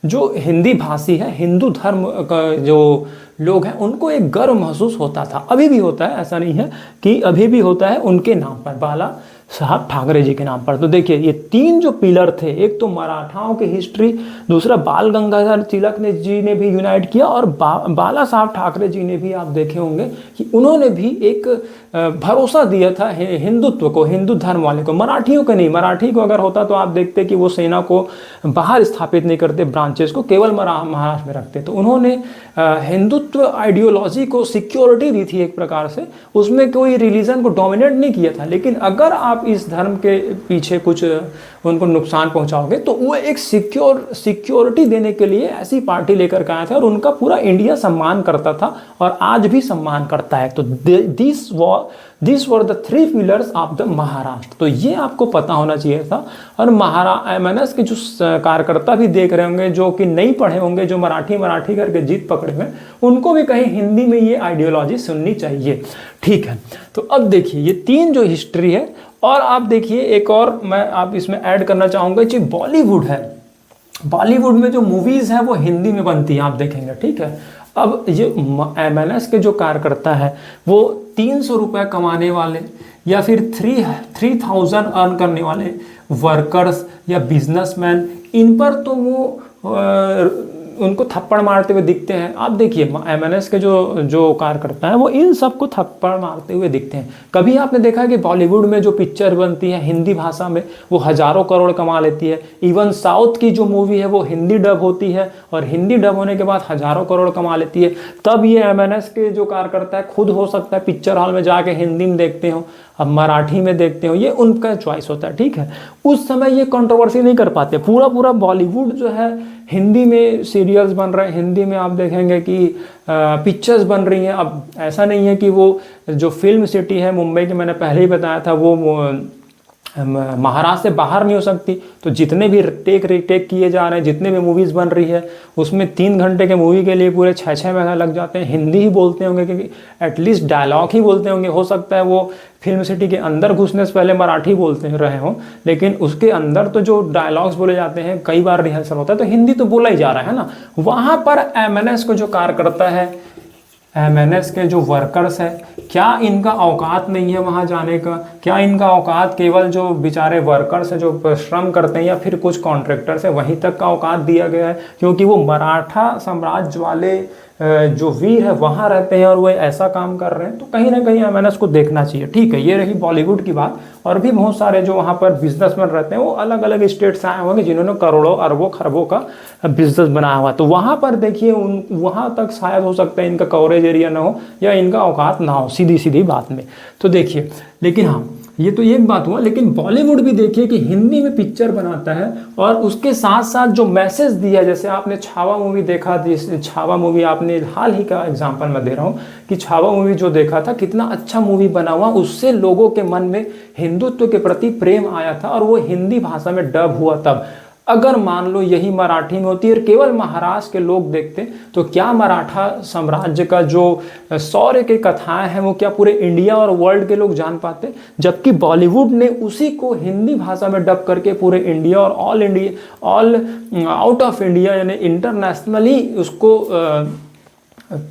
जो हिंदी भाषी है, हिंदू धर्म का जो लोग हैं, उनको एक गर्व महसूस होता था। अभी भी होता है, ऐसा नहीं है कि अभी भी होता है उनके नाम पर, बाला साहब ठाकरे जी के नाम पर। तो देखिए ये तीन जो पिलर थे, एक तो मराठाओं की हिस्ट्री, दूसरा बाल गंगाधर तिलक जी ने भी यूनाइट किया, और बाला साहब ठाकरे जी ने भी आप देखे होंगे कि उन्होंने भी एक भरोसा दिया था हिंदुत्व को, हिंदू धर्म वाले को। मराठियों को नहीं, मराठी को अगर होता तो आप देखते कि वो सेना को बाहर स्थापित नहीं करते, ब्रांचेस को केवल महाराष्ट्र में रखते। तो उन्होंने हिंदुत्व आइडियोलॉजी को सिक्योरिटी दी थी एक प्रकार से, उसमें कोई रिलीजन को डोमिनेट नहीं किया था। लेकिन अगर आप इस धर्म के पीछे कुछ उनको नुकसान पहुंचाओगे तो वो एक सिक्योरिटी देने के लिए ऐसी पार्टी लेकर के आया था, और उनका पूरा इंडिया सम्मान करता था और आज भी सम्मान करता है। तो this were the three pillars of the Maharashtra. तो ये आपको पता होना चाहिए था। और एमएनएस के जो कार्यकर्ता भी देख रहे होंगे, जो कि नहीं पढ़े होंगे, जो मराठी करके जीत पकड़े हुए, उनको भी कहीं हिंदी में ये आइडियोलॉजी सुननी चाहिए, ठीक है। तो अब देखिए ये तीन जो हिस्ट्री है, और आप देखिए एक और मैं आप इसमें ऐड करना चाहूँगा, जो बॉलीवुड है, बॉलीवुड में जो मूवीज़ हैं वो हिंदी में बनती हैं, आप देखेंगे, ठीक है। अब ये एमएनएस के जो कार्यकर्ता है वो 300 रुपये कमाने वाले या फिर 3000 अर्न करने वाले वर्कर्स या बिजनेसमैन, इन पर तो वो उनको थप्पड़ मारते हुए दिखते हैं। आप देखिए एमएनएस के जो कार्यकर्ता हैं वो इन सबको थप्पड़ मारते हुए दिखते हैं। कभी आपने देखा है कि बॉलीवुड में जो पिक्चर बनती है हिंदी भाषा में वो हज़ारों करोड़ कमा लेती है। इवन साउथ की जो मूवी है वो हिंदी डब होती है और हिंदी डब होने के बाद हज़ारों करोड़ कमा लेती है। तब ये एमएनएस के जो कार्यकर्ता है खुद हो सकता है पिक्चर हॉल में जाके हिंदी में देखते हो, अब मराठी में देखते हो, ये उनका चॉइस होता है, ठीक है। उस समय ये कंट्रोवर्सी नहीं कर पाते। पूरा बॉलीवुड जो है हिंदी में सीरियल्स बन रहे हैं, हिंदी में आप देखेंगे कि पिक्चर्स बन रही हैं। अब ऐसा नहीं है कि वो जो फिल्म सिटी है मुंबई की, मैंने पहले ही बताया था, वो महाराष्ट्र से बाहर नहीं हो सकती। तो जितने भी टेक रिटेक किए जा रहे हैं, जितने भी मूवीज़ बन रही है, उसमें 3 घंटे के मूवी के लिए पूरे 6-6 महीना लग जाते हैं। हिंदी ही बोलते होंगे, क्योंकि एटलीस्ट डायलॉग ही बोलते होंगे। हो सकता है वो फिल्म सिटी के अंदर घुसने से पहले मराठी बोलते रहे हों, लेकिन उसके अंदर तो जो डायलॉग्स बोले जाते हैं, कई बार रिहर्सल होता है, तो हिंदी तो बोला ही जा रहा है ना। वहाँ पर MNS को जो कार्य करता है, MNS के जो वर्कर्स है, क्या इनका औकात नहीं है वहाँ जाने का? क्या इनका औकात केवल जो बेचारे वर्कर्स हैं, जो श्रम करते हैं, या फिर कुछ कॉन्ट्रैक्टर्स हैं, वहीं तक का औकात दिया गया है? क्योंकि वो मराठा साम्राज्य वाले जो वीर है वहाँ रहते हैं और वो ऐसा काम कर रहे हैं, तो कहीं ना कहीं MNS को देखना चाहिए। ठीक है, ये रही बॉलीवुड की बात। और भी बहुत सारे जो वहाँ पर बिजनेसमैन रहते हैं, वो अलग अलग स्टेट से आए होंगे, जिन्होंने करोड़ों अरबों खरबों का बिजनेस बनाया हुआ। तो वहाँ पर देखिए, वहाँ तक शायद हो सकता है इनका कवरेज एरिया ना हो, या इनका औकात ना हो, सीधी सीधी बात में। तो देखिए, लेकिन हाँ, ये तो एक बात हुआ, लेकिन बॉलीवुड भी देखिए कि हिंदी में पिक्चर बनाता है और उसके साथ साथ जो मैसेज दिया, जैसे आपने छावा मूवी देखा, छावा मूवी आपने हाल ही का एग्जांपल मैं दे रहा हूँ कि छावा मूवी जो देखा था, कितना अच्छा मूवी बना हुआ, उससे लोगों के मन में हिंदुत्व के प्रति प्रेम आया था और वो हिंदी भाषा में डब हुआ। तब अगर मान लो यही मराठी में होती और केवल महाराष्ट्र के लोग देखते, तो क्या मराठा साम्राज्य का जो शौर्य की कथाएं हैं वो क्या पूरे इंडिया और वर्ल्ड के लोग जान पाते? जबकि बॉलीवुड ने उसी को हिंदी भाषा में डब करके पूरे इंडिया और ऑल आउट ऑफ इंडिया यानी इंटरनेशनली उसको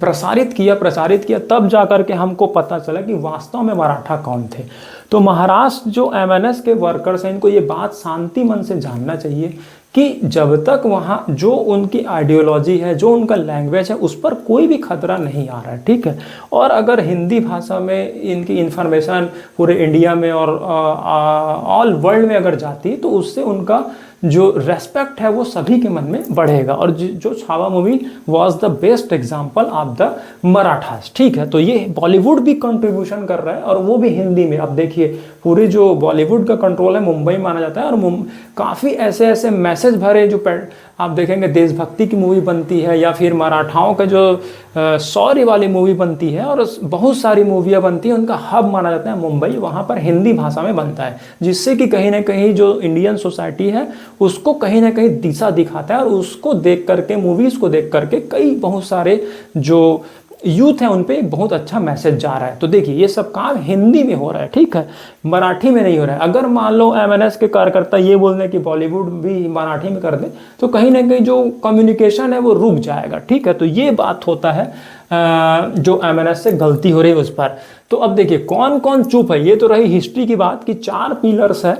प्रसारित किया, तब जाकर के हमको पता चला कि वास्तव में मराठा कौन थे। तो महाराष्ट्र जो MNS के वर्कर्स हैं, इनको ये बात शांति मन से जानना चाहिए कि जब तक वहाँ जो उनकी आइडियोलॉजी है, जो उनका लैंग्वेज है, उस पर कोई भी खतरा नहीं आ रहा है। ठीक है, और अगर हिंदी भाषा में इनकी इन्फॉर्मेशन पूरे इंडिया में और ऑल वर्ल्ड में अगर जाती, तो उससे उनका जो रेस्पेक्ट है वो सभी के मन में बढ़ेगा। और जो Chhaava movie was the best example of the Marathas. ठीक है, तो ये बॉलीवुड भी कंट्रीब्यूशन कर रहा है और वो भी हिंदी में। अब देखिए, पूरी जो बॉलीवुड का कंट्रोल है मुंबई माना जाता है, और काफ़ी ऐसे ऐसे मैसेज भरे जो आप देखेंगे देशभक्ति की मूवी बनती है, या फिर मराठाओं का जो शौर्य वाली मूवी बनती है, और बहुत सारी मूवियाँ बनती हैं, उनका हब माना जाता है मुंबई। वहाँ पर हिंदी भाषा में बनता है, जिससे कि कहीं ना कहीं जो इंडियन सोसाइटी है उसको कहीं ना कहीं दिशा दिखाता है, और उसको देख करके, मूवीज़ को देख करके कई बहुत सारे जो यूथ है उन पे एक बहुत अच्छा मैसेज जा रहा है। तो देखिए, ये सब काम हिंदी में हो रहा है, ठीक है, मराठी में नहीं हो रहा है। अगर मान लो MNS के कार्यकर्ता ये बोल दें कि बॉलीवुड भी मराठी में कर दे, तो कहीं ना कहीं जो कम्युनिकेशन है वो रुक जाएगा। ठीक है, तो ये बात होता है जो MNS से गलती हो रही है उस पर। तो अब देखिए, कौन कौन चुप है। ये तो रही हिस्ट्री की बात कि 4 पिलर्स है।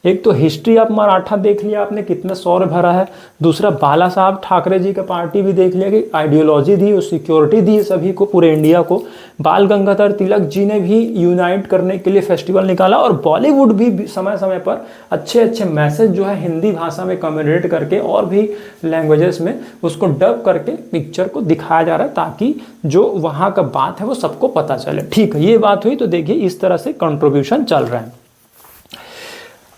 एक तो हिस्ट्री ऑफ मराठा देख लिया आपने, कितना शौर्य भरा है। दूसरा, बाला साहब ठाकरे जी का पार्टी भी देख लिया कि आइडियोलॉजी दी, सिक्योरिटी दी सभी को, पूरे इंडिया को। बाल गंगाधर तिलक जी ने भी यूनाइट करने के लिए फेस्टिवल निकाला, और बॉलीवुड भी समय समय पर अच्छे अच्छे मैसेज जो है हिंदी भाषा में कम्युनिकेट करके और भी लैंग्वेजेस में उसको डब करके पिक्चर को दिखाया जा रहा है, ताकि जो वहाँ का बात है वो सबको पता चले। ठीक है, ये बात हुई। तो देखिए, इस तरह से कंट्रीब्यूशन चल रहा है।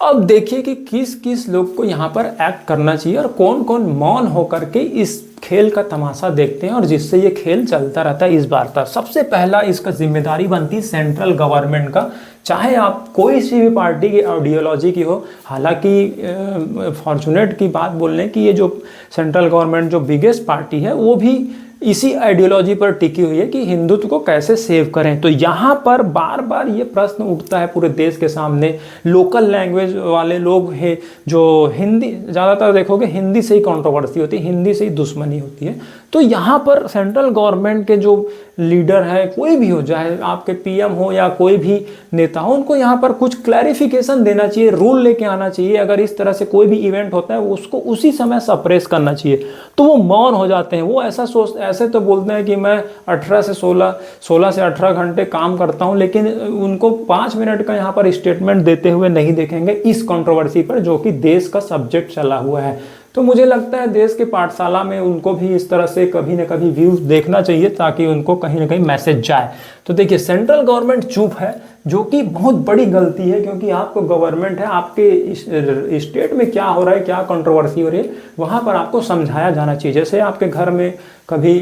अब देखिए कि किस किस लोग को यहाँ पर एक्ट करना चाहिए और कौन कौन मौन होकर के इस खेल का तमाशा देखते हैं, और जिससे ये खेल चलता रहता है इस बार तक। सबसे पहला इसका जिम्मेदारी बनती है सेंट्रल गवर्नमेंट का, चाहे आप कोई सी भी पार्टी की आइडियोलॉजी की हो। हालांकि फॉर्चुनेट की बात बोलने की, ये जो सेंट्रल गवर्नमेंट जो बिगेस्ट पार्टी है, वो भी इसी आइडियोलॉजी पर टिकी हुई है कि हिंदुत्व को कैसे सेव करें। तो यहाँ पर बार बार ये प्रश्न उठता है पूरे देश के सामने। लोकल लैंग्वेज वाले लोग हैं जो हिंदी, ज़्यादातर देखोगे हिंदी से ही कंट्रोवर्सी होती है, हिंदी से ही दुश्मनी होती है। तो यहाँ पर सेंट्रल गवर्नमेंट के जो लीडर है, कोई भी हो, चाहे आपके PM हो या कोई भी नेता हो, उनको यहाँ पर कुछ क्लैरिफिकेशन देना चाहिए, रूल लेके आना चाहिए। अगर इस तरह से कोई भी इवेंट होता है, उसको उसी समय सप्रेस करना चाहिए। तो वो मौन हो जाते हैं। वो ऐसे तो बोलते हैं कि मैं 18 से 16 से 18 घंटे काम करता हूँ, लेकिन उनको 5 मिनट का यहाँ पर स्टेटमेंट देते हुए नहीं देखेंगे इस कंट्रोवर्सी पर, जो कि देश का सब्जेक्ट चला हुआ है। तो मुझे लगता है देश के पाठशाला में उनको भी इस तरह से कभी ना कभी व्यूज देखना चाहिए, ताकि उनको कहीं ना कहीं मैसेज जाए। तो देखिए, सेंट्रल गवर्नमेंट चुप है, जो कि बहुत बड़ी गलती है, क्योंकि आपको गवर्नमेंट है, आपके स्टेट में क्या हो रहा है, क्या कंट्रोवर्सी हो रही है, वहाँ पर आपको समझाया जाना चाहिए। जैसे आपके घर में कभी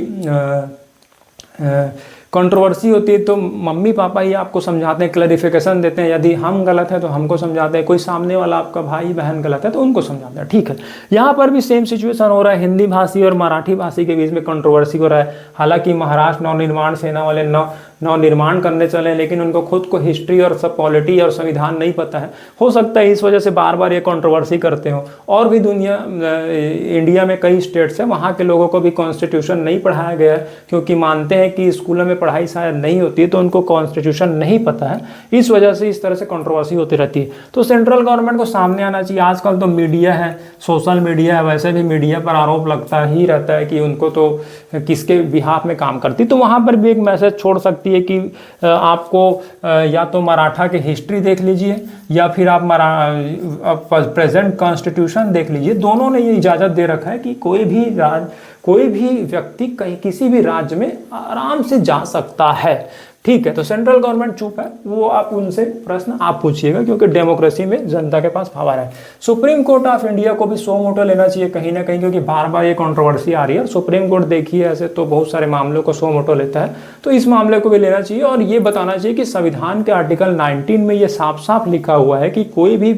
कंट्रोवर्सी होती है तो मम्मी पापा ही आपको समझाते हैं, क्लैरिफिकेशन देते हैं। यदि हम गलत हैं तो हमको समझाते हैं, कोई सामने वाला आपका भाई बहन गलत है तो उनको समझाते हैं, ठीक है। यहाँ पर भी सेम सिचुएशन हो रहा है, हिंदी भाषी और मराठी भाषी के बीच में कंट्रोवर्सी हो रहा है। हालांकि महाराष्ट्र नवनिर्माण सेना वाले नवनिर्माण करने चले, लेकिन उनको खुद को हिस्ट्री और सब पॉलिटी और संविधान नहीं पता है। हो सकता है इस वजह से बार बार ये कंट्रोवर्सी करते हो। और भी इंडिया में कई स्टेट्स हैं, वहाँ के लोगों को भी कॉन्स्टिट्यूशन नहीं पढ़ाया गया है, क्योंकि मानते हैं कि स्कूलों में पढ़ाई शायद नहीं होती है, तो उनको कॉन्स्टिट्यूशन नहीं पता है। इस वजह से इस तरह से कंट्रोवर्सी होती रहती है। तो सेंट्रल गवर्नमेंट को सामने आना चाहिए। आजकल तो मीडिया है, सोशल मीडिया है, वैसे भी मीडिया पर आरोप लगता ही रहता है कि उनको तो किसके बिहाफ में काम करती, तो वहाँ पर भी एक मैसेज छोड़ सकती है कि आपको या तो मराठा की हिस्ट्री देख लीजिए या फिर आप प्रेजेंट कॉन्स्टिट्यूशन देख लीजिए। दोनों ने ये इजाज़त दे रखा है कि कोई भी व्यक्ति कहीं किसी भी राज्य में आराम से जा सकता है, ठीक है। तो सेंट्रल गवर्नमेंट चुप है, वो आप उनसे प्रश्न आप पूछिएगा, क्योंकि डेमोक्रेसी में जनता के पास पावर है। सुप्रीम कोर्ट ऑफ इंडिया को भी सो मोटो लेना चाहिए कहीं ना कहीं, क्योंकि बार बार ये कंट्रोवर्सी आ रही है। सुप्रीम कोर्ट देखिए ऐसे तो बहुत सारे मामलों को सो मोटो लेता है, तो इस मामले को भी लेना चाहिए और ये बताना चाहिए कि संविधान के आर्टिकल 19 में ये साफ साफ लिखा हुआ है कि कोई भी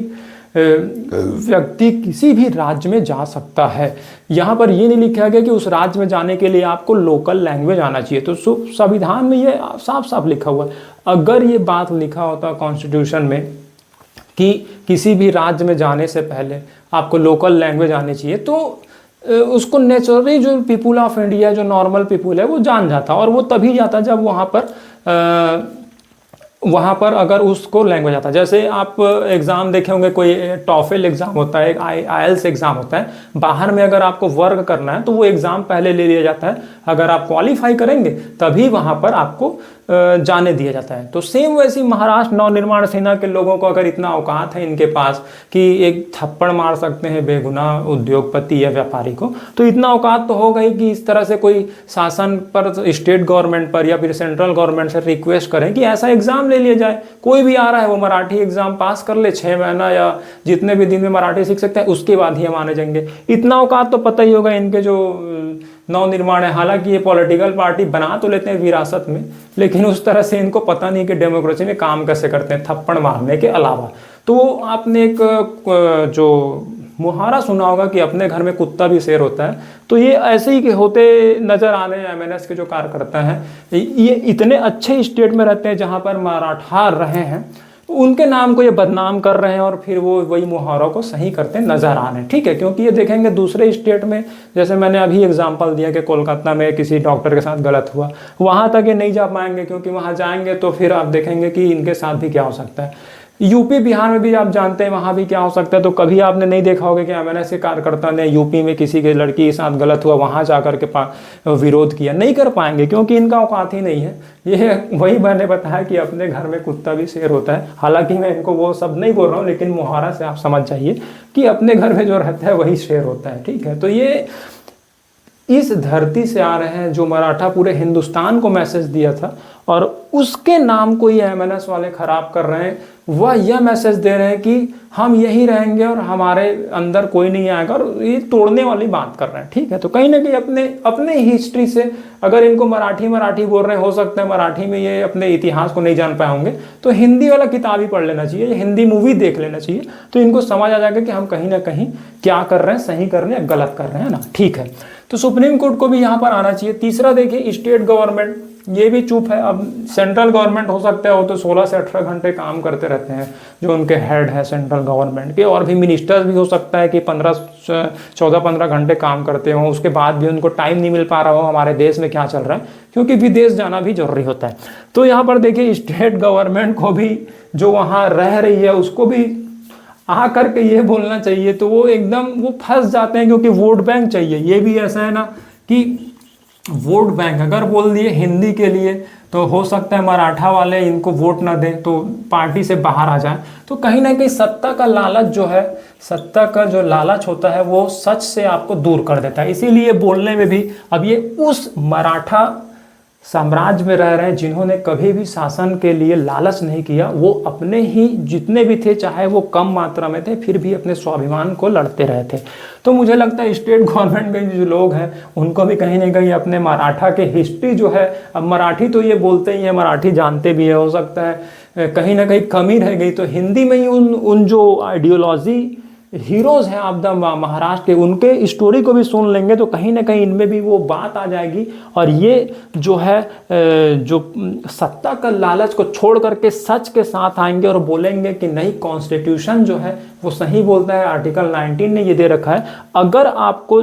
व्यक्ति किसी भी राज्य में जा सकता है। यहाँ पर ये नहीं लिखा गया कि उस राज्य में जाने के लिए आपको लोकल लैंग्वेज आना चाहिए, तो संविधान में ये साफ साफ लिखा हुआ है। अगर ये बात लिखा होता कॉन्स्टिट्यूशन में कि किसी भी राज्य में जाने से पहले आपको लोकल लैंग्वेज आनी चाहिए, तो उसको नेचुरली जो पीपुल ऑफ इंडिया, जो नॉर्मल पीपुल है, वो जान जाता, और वो तभी जाता जब वहाँ पर अगर उसको लैंग्वेज आता। जैसे आप एग्ज़ाम देखे होंगे, कोई टॉफल एग्ज़ाम होता है, एक आईएलटीएस एग्ज़ाम होता है, बाहर में अगर आपको वर्क करना है तो वो एग्ज़ाम पहले ले लिया जाता है। अगर आप क्वालिफाई करेंगे तभी वहाँ पर आपको जाने दिया जाता है। तो सेम वैसी महाराष्ट्र नवनिर्माण सेना के लोगों को अगर इतना औकात है इनके पास कि एक थप्पड़ मार सकते हैं बेगुनाह उद्योगपति या व्यापारी को, तो इतना औकात तो हो गई कि इस तरह से कोई शासन पर, स्टेट गवर्नमेंट पर या फिर सेंट्रल गवर्नमेंट से रिक्वेस्ट करें कि ऐसा एग्ज़ाम ले लिया जाए। कोई भी आ रहा है वो मराठी एग्ज़ाम पास कर ले, 6 महीना या जितने भी दिन में मराठी सीख सकते हैं, उसके बाद ही हम आने जाएंगे। इतना औकात तो पता ही होगा इनके जो नवनिर्माण है। हालांकि ये पॉलिटिकल पार्टी बना तो लेते हैं विरासत में, लेकिन उस तरह से इनको पता नहीं कि डेमोक्रेसी में काम कैसे करते हैं, थप्पड़ मारने के अलावा। तो आपने एक जो मुहावरा सुना होगा कि अपने घर में कुत्ता भी शेर होता है, तो ये ऐसे ही होते नजर आ रहे हैं एमएनएस के जो कार्यकर्ता हैं। ये इतने अच्छे स्टेट में रहते हैं जहाँ पर मराठा रहे हैं, उनके नाम को ये बदनाम कर रहे हैं और फिर वो वही मुहावरों को सही करते नजर आ रहे हैं, ठीक है। क्योंकि ये देखेंगे दूसरे स्टेट में, जैसे मैंने अभी एग्जांपल दिया कि कोलकाता में किसी डॉक्टर के साथ गलत हुआ, वहाँ तक ये नहीं जा पाएंगे, क्योंकि वहाँ जाएंगे तो फिर आप देखेंगे कि इनके साथ भी क्या हो सकता है। यूपी बिहार में भी आप जानते हैं वहाँ भी क्या हो सकता है। तो कभी आपने नहीं देखा होगा कि एमएनएस के कार्यकर्ता ने यूपी में किसी के लड़की के साथ गलत हुआ वहाँ जाकर के विरोध किया, नहीं कर पाएंगे, क्योंकि इनका औकात ही नहीं है। ये वही मैंने बताया कि अपने घर में कुत्ता भी शेर होता है। हालांकि मैं इनको वो सब नहीं बोल रहा हूँ, लेकिन मुहावरा से आप समझ जाइए कि अपने घर में जो रहता है वही शेर होता है, ठीक है। तो ये इस धरती से आ रहे हैं जो मराठा पूरे हिंदुस्तान को मैसेज दिया था, और उसके नाम को ये एमएनएस वाले खराब कर रहे हैं। वह यह मैसेज दे रहे हैं कि हम यही रहेंगे और हमारे अंदर कोई नहीं आएगा, और ये तोड़ने वाली बात कर रहे हैं, ठीक है। तो कहीं ना कहीं अपने हिस्ट्री से अगर इनको मराठी बोल रहे हैं, हो सकता है मराठी में ये अपने इतिहास को नहीं जान पाए होंगे, तो हिंदी वाला किताब ही पढ़ लेना चाहिए, हिंदी मूवी देख लेना चाहिए, तो इनको समझ आ जाएगा कि हम कहीं ना कहीं क्या कर रहे हैं, सही कर रहे हैं या गलत कर रहे हैं ना, ठीक है। तो सुप्रीम कोर्ट को भी यहाँ पर आना चाहिए। तीसरा देखिए, स्टेट गवर्नमेंट ये भी चुप है। अब सेंट्रल गवर्नमेंट हो सकता है वो तो 16 से 18 घंटे काम करते रहते हैं, जो उनके हेड है सेंट्रल गवर्नमेंट के, और भी मिनिस्टर्स भी हो सकता है कि 14-15 घंटे काम करते हों, उसके बाद भी उनको टाइम नहीं मिल पा रहा हो हमारे देश में क्या चल रहा है, क्योंकि विदेश जाना भी जरूरी होता है। तो यहाँ पर देखिए, स्टेट गवर्नमेंट को भी जो वहाँ रह रही है उसको भी आ करके ये बोलना चाहिए, तो वो एकदम वो फंस जाते हैं, क्योंकि वोट बैंक चाहिए। ये भी ऐसा है ना कि वोट बैंक अगर बोल दिए हिंदी के लिए, तो हो सकता है मराठा वाले इनको वोट ना दें, तो पार्टी से बाहर आ जाए। तो कहीं ना कहीं सत्ता का लालच जो है, सत्ता का जो लालच होता है वो सच से आपको दूर कर देता है। इसीलिए बोलने में भी अब ये उस मराठा साम्राज्य में रह रहे हैं, जिन्होंने कभी भी शासन के लिए लालच नहीं किया, वो अपने ही जितने भी थे, चाहे वो कम मात्रा में थे, फिर भी अपने स्वाभिमान को लड़ते रहे थे। तो मुझे लगता है स्टेट गवर्नमेंट के जो लोग हैं उनको भी कहीं ना कहीं अपने मराठा के हिस्ट्री जो है, अब मराठी तो ये बोलते ही हैं, मराठी जानते भी है, हो सकता है कहीं ना कहीं कमी रह गई, तो हिंदी में ही उन जो आइडियोलॉजी हीरोज़ हैं आप द महाराष्ट्र के, उनके स्टोरी को भी सुन लेंगे तो कहीं ना कहीं इनमें भी वो बात आ जाएगी। और ये जो है जो सत्ता का लालच को छोड़ करके सच के साथ आएंगे और बोलेंगे कि नहीं, कॉन्स्टिट्यूशन जो है वो सही बोलता है, आर्टिकल 19 ने ये दे रखा है, अगर आपको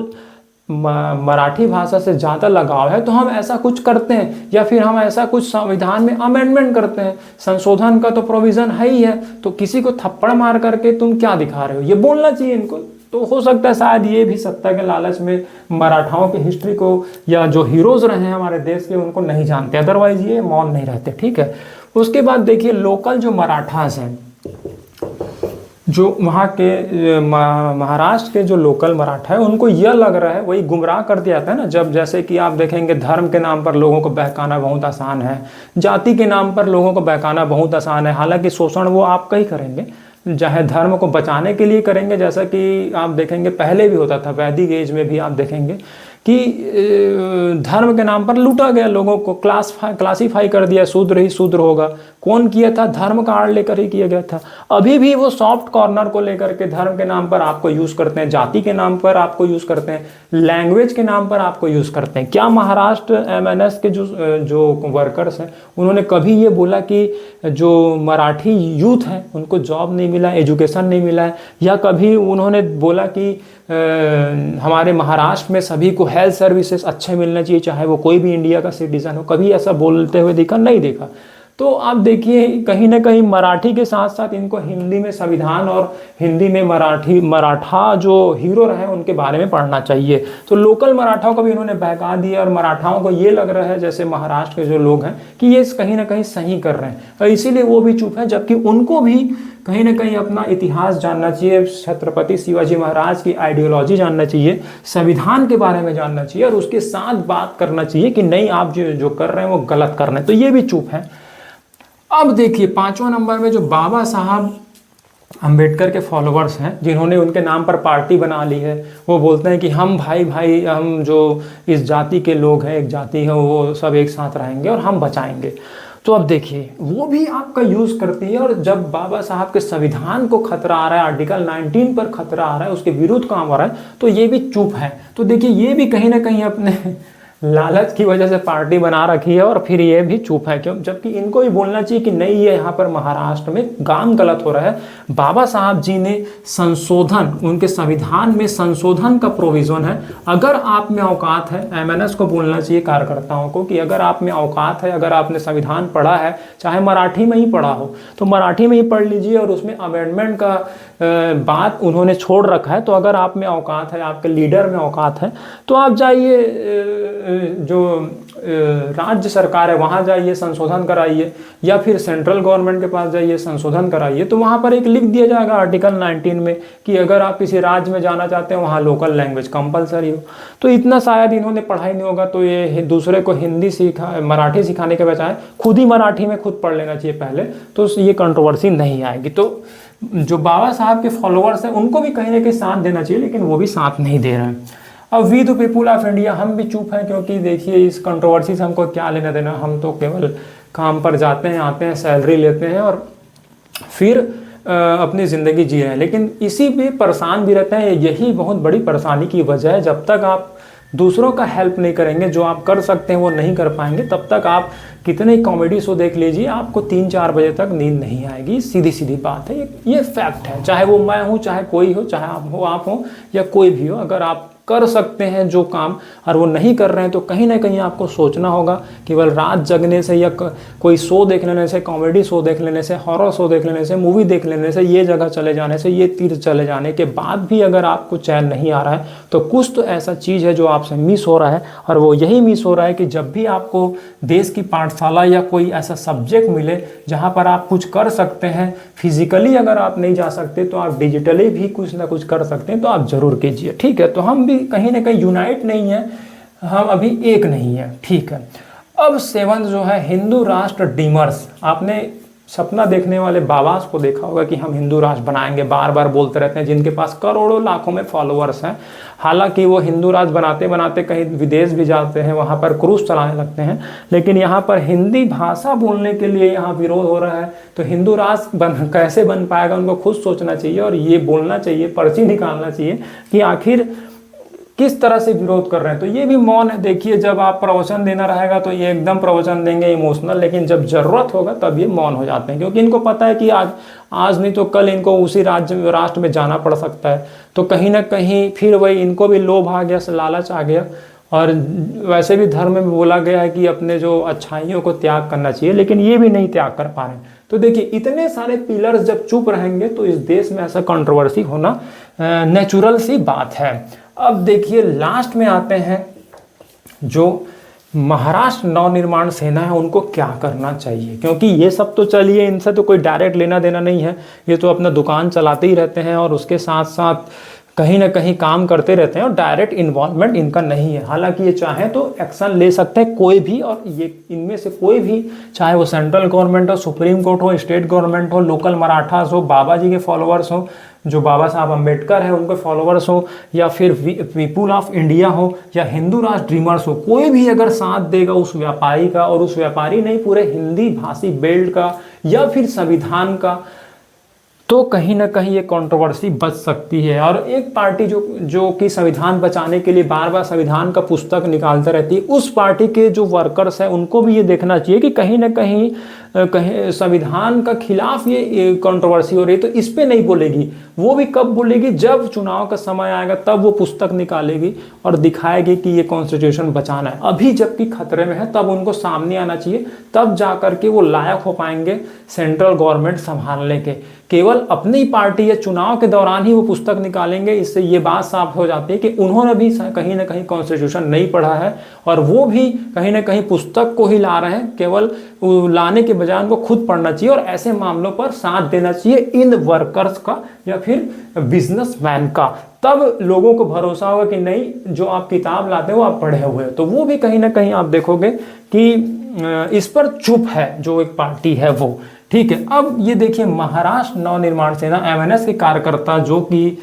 मराठी भाषा से ज़्यादा लगाव है तो हम ऐसा कुछ करते हैं, या फिर हम ऐसा कुछ संविधान में अमेंडमेंट करते हैं, संशोधन का तो प्रोविज़न है ही है, तो किसी को थप्पड़ मार करके तुम क्या दिखा रहे हो, ये बोलना चाहिए इनको। तो हो सकता है शायद ये भी सत्ता के लालच में मराठाओं की हिस्ट्री को या जो हीरोज़ रहे हैं हमारे देश के उनको नहीं जानते, अदरवाइज ये मौन नहीं रहते। ठीक है, उसके बाद देखिए लोकल जो मराठास हैं, जो वहाँ के महाराष्ट्र के जो लोकल मराठा है, उनको यह लग रहा है, वही गुमराह कर दिया जाता है ना, जब जैसे कि आप देखेंगे धर्म के नाम पर लोगों को बहकाना बहुत आसान है, जाति के नाम पर लोगों को बहकाना बहुत आसान है, हालांकि शोषण वो आपका ही करेंगे, चाहे धर्म को बचाने के लिए करेंगे, जैसा कि आप देखेंगे पहले भी होता था, वैदिक एज में भी आप देखेंगे कि धर्म के नाम पर लूटा गया, लोगों को क्लासीफाई कर दिया, शूद्र ही शूद्र होगा। कौन किया था? धर्म का आड़ लेकर ही किया गया था। अभी भी वो सॉफ्ट कॉर्नर को लेकर के धर्म के नाम पर आपको यूज़ करते हैं, जाति के नाम पर आपको यूज़ करते हैं, लैंग्वेज के नाम पर आपको यूज़ करते हैं। क्या महाराष्ट्र MNS के जो वर्कर्स हैं उन्होंने कभी ये बोला कि जो मराठी यूथ हैं उनको जॉब नहीं मिला, एजुकेशन नहीं मिला है, या कभी उन्होंने बोला कि हमारे महाराष्ट्र में सभी को हेल्थ सर्विसेज अच्छे मिलना चाहिए, चाहे वो कोई भी इंडिया का सिटीजन हो? कभी ऐसा बोलते हुए देखा? नहीं देखा। तो आप देखिए कहीं ना कहीं मराठी के साथ साथ इनको हिंदी में संविधान और हिंदी में मराठा जो हीरो रहे उनके बारे में पढ़ना चाहिए। तो लोकल मराठाओं को भी उन्होंने बहका दिया और मराठाओं को ये लग रहा है जैसे महाराष्ट्र के जो लोग हैं कि ये कहीं ना कहीं सही कर रहे हैं, और इसीलिए वो भी चुप है, जबकि उनको भी कहीं ना कहीं अपना इतिहास जानना चाहिए, छत्रपति शिवाजी महाराज की आइडियोलॉजी जानना चाहिए, संविधान के बारे में जानना चाहिए, और उसके साथ बात करना चाहिए कि नहीं आप जो कर रहे हैं वो गलत कर रहे हैं। तो ये भी चुप है। अब देखिए 5वां नंबर में जो बाबा साहब अंबेडकर के फॉलोअर्स हैं, जिन्होंने उनके नाम पर पार्टी बना ली है, वो बोलते हैं कि हम भाई हम जो इस जाति के लोग हैं, एक जाति है, वो सब एक साथ रहेंगे और हम बचाएंगे। तो अब देखिए वो भी आपका यूज़ करती है, और जब बाबा साहब के संविधान को खतरा आ रहा है, आर्टिकल 19 पर खतरा आ रहा है, उसके विरुद्ध काम हो रहा है, तो ये भी चुप है। तो देखिए ये भी कहीं ना कहीं अपने लालच की वजह से पार्टी बना रखी है, और फिर ये भी चुप है, क्यों? जबकि इनको भी बोलना चाहिए कि नहीं, ये यहाँ पर महाराष्ट्र में काम गलत हो रहा है। बाबा साहब जी ने संशोधन, उनके संविधान में संशोधन का प्रोविज़न है। अगर आप में औकात है, MNS को बोलना चाहिए, कार्यकर्ताओं को, कि अगर आप में औकात है, अगर आपने संविधान पढ़ा है, चाहे मराठी में ही पढ़ा हो, तो मराठी में ही पढ़ लीजिए, और उसमें अमेंडमेंट का बात उन्होंने छोड़ रखा है। तो अगर आप में औकात है, आपके लीडर में औकात है, तो आप जाइए जो राज्य सरकार है वहाँ जाइए, संशोधन कराइए, या फिर सेंट्रल गवर्नमेंट के पास जाइए, संशोधन कराइए। तो वहाँ पर एक लिख दिया जाएगा आर्टिकल 19 में कि अगर आप किसी राज्य में जाना चाहते हैं वहाँ लोकल लैंग्वेज कंपलसरी हो। तो इतना शायद इन्होंने पढ़ाई नहीं होगा, तो ये दूसरे को मराठी सिखाने के बजाय खुद ही मराठी में खुद पढ़ लेना चाहिए पहले, तो ये कंट्रोवर्सी नहीं आएगी। तो जो बाबा साहब के फॉलोअर्स हैं उनको भी कहीं ना कहीं साथ देना चाहिए, लेकिन वो भी साथ नहीं दे रहे हैं। अब we the people of India, हम भी चुप हैं, क्योंकि देखिए इस कंट्रोवर्सी से हमको क्या लेना देना, हम तो केवल काम पर जाते हैं, आते हैं, सैलरी लेते हैं और फिर अपनी ज़िंदगी जी रहे हैं। लेकिन इसी पे परेशान भी रहते हैं, यही बहुत बड़ी परेशानी की वजह है। जब तक आप दूसरों का हेल्प नहीं करेंगे, जो आप कर सकते हैं वो नहीं कर पाएंगे, तब तक आप कितने कॉमेडी शो देख लीजिए, आपको 3-4 बजे तक नींद नहीं आएगी। सीधी सीधी बात है, ये फैक्ट है। चाहे वो मैं हूँ, चाहे कोई हो, चाहे आप हो या कोई भी हो, अगर आप कर सकते हैं जो काम और वो नहीं कर रहे हैं, तो कहीं ना कहीं आपको सोचना होगा। केवल रात जगने से या कोई शो देख लेने से, कॉमेडी शो देख लेने से, हॉरर शो देख लेने से, मूवी देख लेने से, ये जगह चले जाने से, ये तीर्थ चले जाने के बाद भी अगर आपको चैन नहीं आ रहा है, तो कुछ तो ऐसा चीज़ है जो आपसे मिस हो रहा है। और वो यही मिस हो रहा है कि जब भी आपको देश की पाठशाला या कोई ऐसा सब्जेक्ट मिले जहाँ पर आप कुछ कर सकते हैं, फिजिकली अगर आप नहीं जा सकते तो आप डिजिटली भी कुछ ना कुछ कर सकते हैं, तो आप ज़रूर कीजिए। ठीक है, तो हम भी कहीं ना कहीं यूनाइट नहीं है, हम अभी एक नहीं है। ठीक है, अब सेवंथ जो है हिंदू राष्ट्र ड्रीमर्स। आपने सपना देखने वाले बाबास को देखा होगा कि हम हिंदू राष्ट्र बनाएंगे, बार बार बोलते रहते हैं, जिनके पास करोड़ों लाखों में फॉलोअर्स हैं। हालांकि वो हिंदू राष्ट्र बनाते बनाते कहीं विदेश भी जाते हैं, वहाँ पर क्रूज चलाने लगते हैं, लेकिन यहाँ पर हिंदी भाषा बोलने के लिए यहाँ विरोध हो रहा है। तो हिंदू राष्ट्र कैसे बन पाएगा, उनको खुद सोचना चाहिए और ये बोलना चाहिए, पर्ची निकालना चाहिए कि आखिर किस तरह से विरोध कर रहे हैं। तो ये भी मौन है। देखिए, जब आप प्रवचन देना रहेगा तो ये एकदम प्रवचन देंगे इमोशनल, लेकिन जब जरूरत होगा तब ये मौन हो जाते हैं, क्योंकि इनको पता है कि आज नहीं तो कल इनको उसी राष्ट्र में जाना पड़ सकता है। तो कहीं ना कहीं फिर वही इनको भी लोभ आ गया, लालच आ गया। और वैसे भी धर्म में बोला गया है कि अपने जो अच्छाइयों को त्याग करना चाहिए, लेकिन ये भी नहीं त्याग कर पा रहे हैं। तो देखिए, इतने सारे पिलर्स जब चुप रहेंगे तो इस देश में ऐसा कंट्रोवर्सी होना नेचुरल सी बात है। अब देखिए, लास्ट में आते हैं जो महाराष्ट्र नवनिर्माण सेना है, उनको क्या करना चाहिए, क्योंकि ये सब तो चलिए, इनसे तो कोई डायरेक्ट लेना देना नहीं है, ये तो अपना दुकान चलाते ही रहते हैं और उसके साथ साथ कहीं ना कहीं काम करते रहते हैं और डायरेक्ट इन्वॉल्वमेंट इनका नहीं है। हालांकि ये चाहे तो एक्शन ले सकते हैं कोई भी, और ये इनमें से कोई भी, चाहे वो सेंट्रल गवर्नमेंट हो, सुप्रीम कोर्ट हो, स्टेट गवर्नमेंट हो, लोकल मराठास हो, बाबा जी के फॉलोअर्स हो, जो बाबा साहब अम्बेडकर है उनके फॉलोअर्स हो, या फिर पीपुल ऑफ इंडिया हो, या हिंदू राष्ट्र ड्रीमर्स हो, कोई भी अगर साथ देगा उस व्यापारी का, और उस व्यापारी नहीं पूरे हिंदी भाषी बेल्ट का या फिर संविधान का, तो कहीं ना कहीं ये कंट्रोवर्सी बच सकती है। और एक पार्टी जो कि संविधान बचाने के लिए बार बार संविधान का पुस्तक निकालते रहती है, उस पार्टी के जो वर्कर्स हैं उनको भी ये देखना चाहिए कि कहीं ना कहीं संविधान का खिलाफ ये कंट्रोवर्सी हो रही है, तो इस पे नहीं बोलेगी। वो भी कब बोलेगी, जब चुनाव का समय आएगा तब वो पुस्तक निकालेगी और दिखाएगी कि ये कॉन्स्टिट्यूशन बचाना है। अभी जबकि खतरे में है तब उनको सामने आना चाहिए, तब जा करके वो लायक हो पाएंगे सेंट्रल गवर्नमेंट संभालने के। केवल अपनी ही पार्टी या चुनाव के दौरान ही वो पुस्तक निकालेंगे, इससे ये बात साफ हो जाती है कि उन्होंने भी कहीं ना कहीं कॉन्स्टिट्यूशन नहीं पढ़ा है, और वो भी कहीं ना कहीं पुस्तक को ही ला रहे हैं, केवल लाने के बजाय उनको खुद पढ़ना चाहिए और ऐसे मामलों पर साथ देना चाहिए इन वर्कर्स का या फिर बिजनेसमैन का। तब लोगों को भरोसा होगा कि नहीं, जो आप किताब लाते हो आप पढ़े हुए हो। तो वो भी कहीं ना कहीं आप देखोगे कि इस पर चुप है जो एक पार्टी है वो। ठीक है, अब ये देखिए, महाराष्ट्र नवनिर्माण सेना एमएनएस के कार्यकर्ता जो कि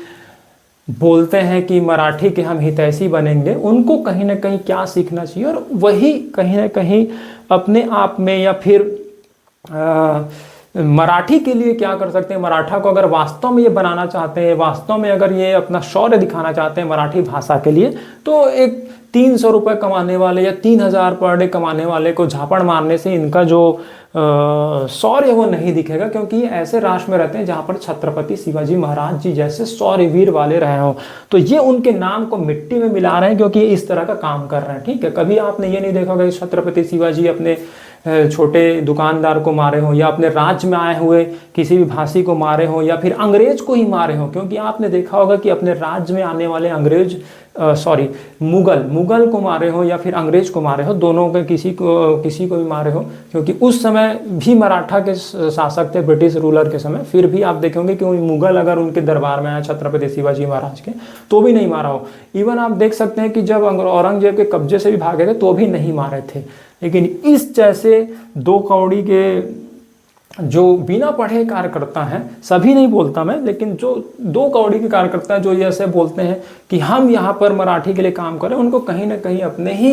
बोलते हैं कि मराठी के हम हितैषी बनेंगे, उनको कहीं ना कहीं क्या सीखना चाहिए, और वही कहीं ना कहीं अपने आप में या फिर मराठी के लिए क्या कर सकते हैं। मराठा को अगर वास्तव में ये बनाना चाहते हैं, वास्तव में अगर ये अपना शौर्य दिखाना चाहते हैं मराठी भाषा के लिए, तो एक 300 रुपये कमाने वाले या 3000 पर डे कमाने वाले को झापड़ मारने से इनका जो शौर्य वो नहीं दिखेगा, क्योंकि ये ऐसे राष्ट्र में रहते हैं जहाँ पर छत्रपति शिवाजी महाराज जी जैसे शौर्यवीर वाले रहे हों। तो ये उनके नाम को मिट्टी में मिला रहे हैं क्योंकि ये इस तरह का काम कर रहे हैं। ठीक है, कभी आपने ये नहीं देखा कि छत्रपति शिवाजी अपने छोटे दुकानदार को मारे हों, या अपने राज्य में आए हुए किसी भी भाषी को मारे हों, या फिर अंग्रेज को ही मारे हों। क्योंकि आपने देखा होगा कि अपने राज्य में आने वाले मुगल को मारे हो या फिर अंग्रेज को मारे हो, दोनों के किसी को भी मारे हो, क्योंकि उस समय भी मराठा के शासक थे, ब्रिटिश रूलर के समय। फिर भी आप देखेंगे कि मुगल अगर उनके दरबार में आए छत्रपति शिवाजी महाराज के, तो भी नहीं मारा हो। इवन आप देख सकते हैं कि जब औरंगजेब के कब्जे से भी भागे थे तो भी नहीं मारे थे। लेकिन इस जैसे दो कौड़ी के जो बिना पढ़े कार्यकर्ता हैं, सभी नहीं बोलता मैं, लेकिन जो दो कौड़ी के कार्यकर्ता जो ये ऐसे बोलते हैं कि हम यहाँ पर मराठी के लिए काम करें, उनको कहीं ना कहीं अपने ही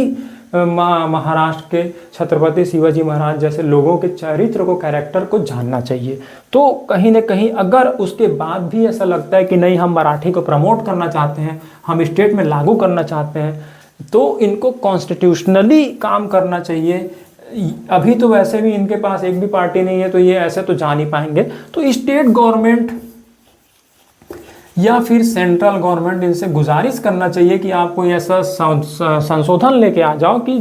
महाराष्ट्र के छत्रपति शिवाजी महाराज जैसे लोगों के चरित्र को, कैरेक्टर को जानना चाहिए। तो कहीं ना कहीं अगर उसके बाद भी ऐसा लगता है कि नहीं, हम मराठी को प्रमोट करना चाहते हैं, हम स्टेट में लागू करना चाहते हैं, तो इनको कॉन्स्टिट्यूशनली काम करना चाहिए। अभी तो वैसे भी इनके पास एक भी पार्टी नहीं है, तो ये ऐसे तो जा नहीं पाएंगे। तो स्टेट गवर्नमेंट या फिर सेंट्रल गवर्नमेंट इनसे गुजारिश करना चाहिए कि आप कोई ऐसा संशोधन लेके आ जाओ कि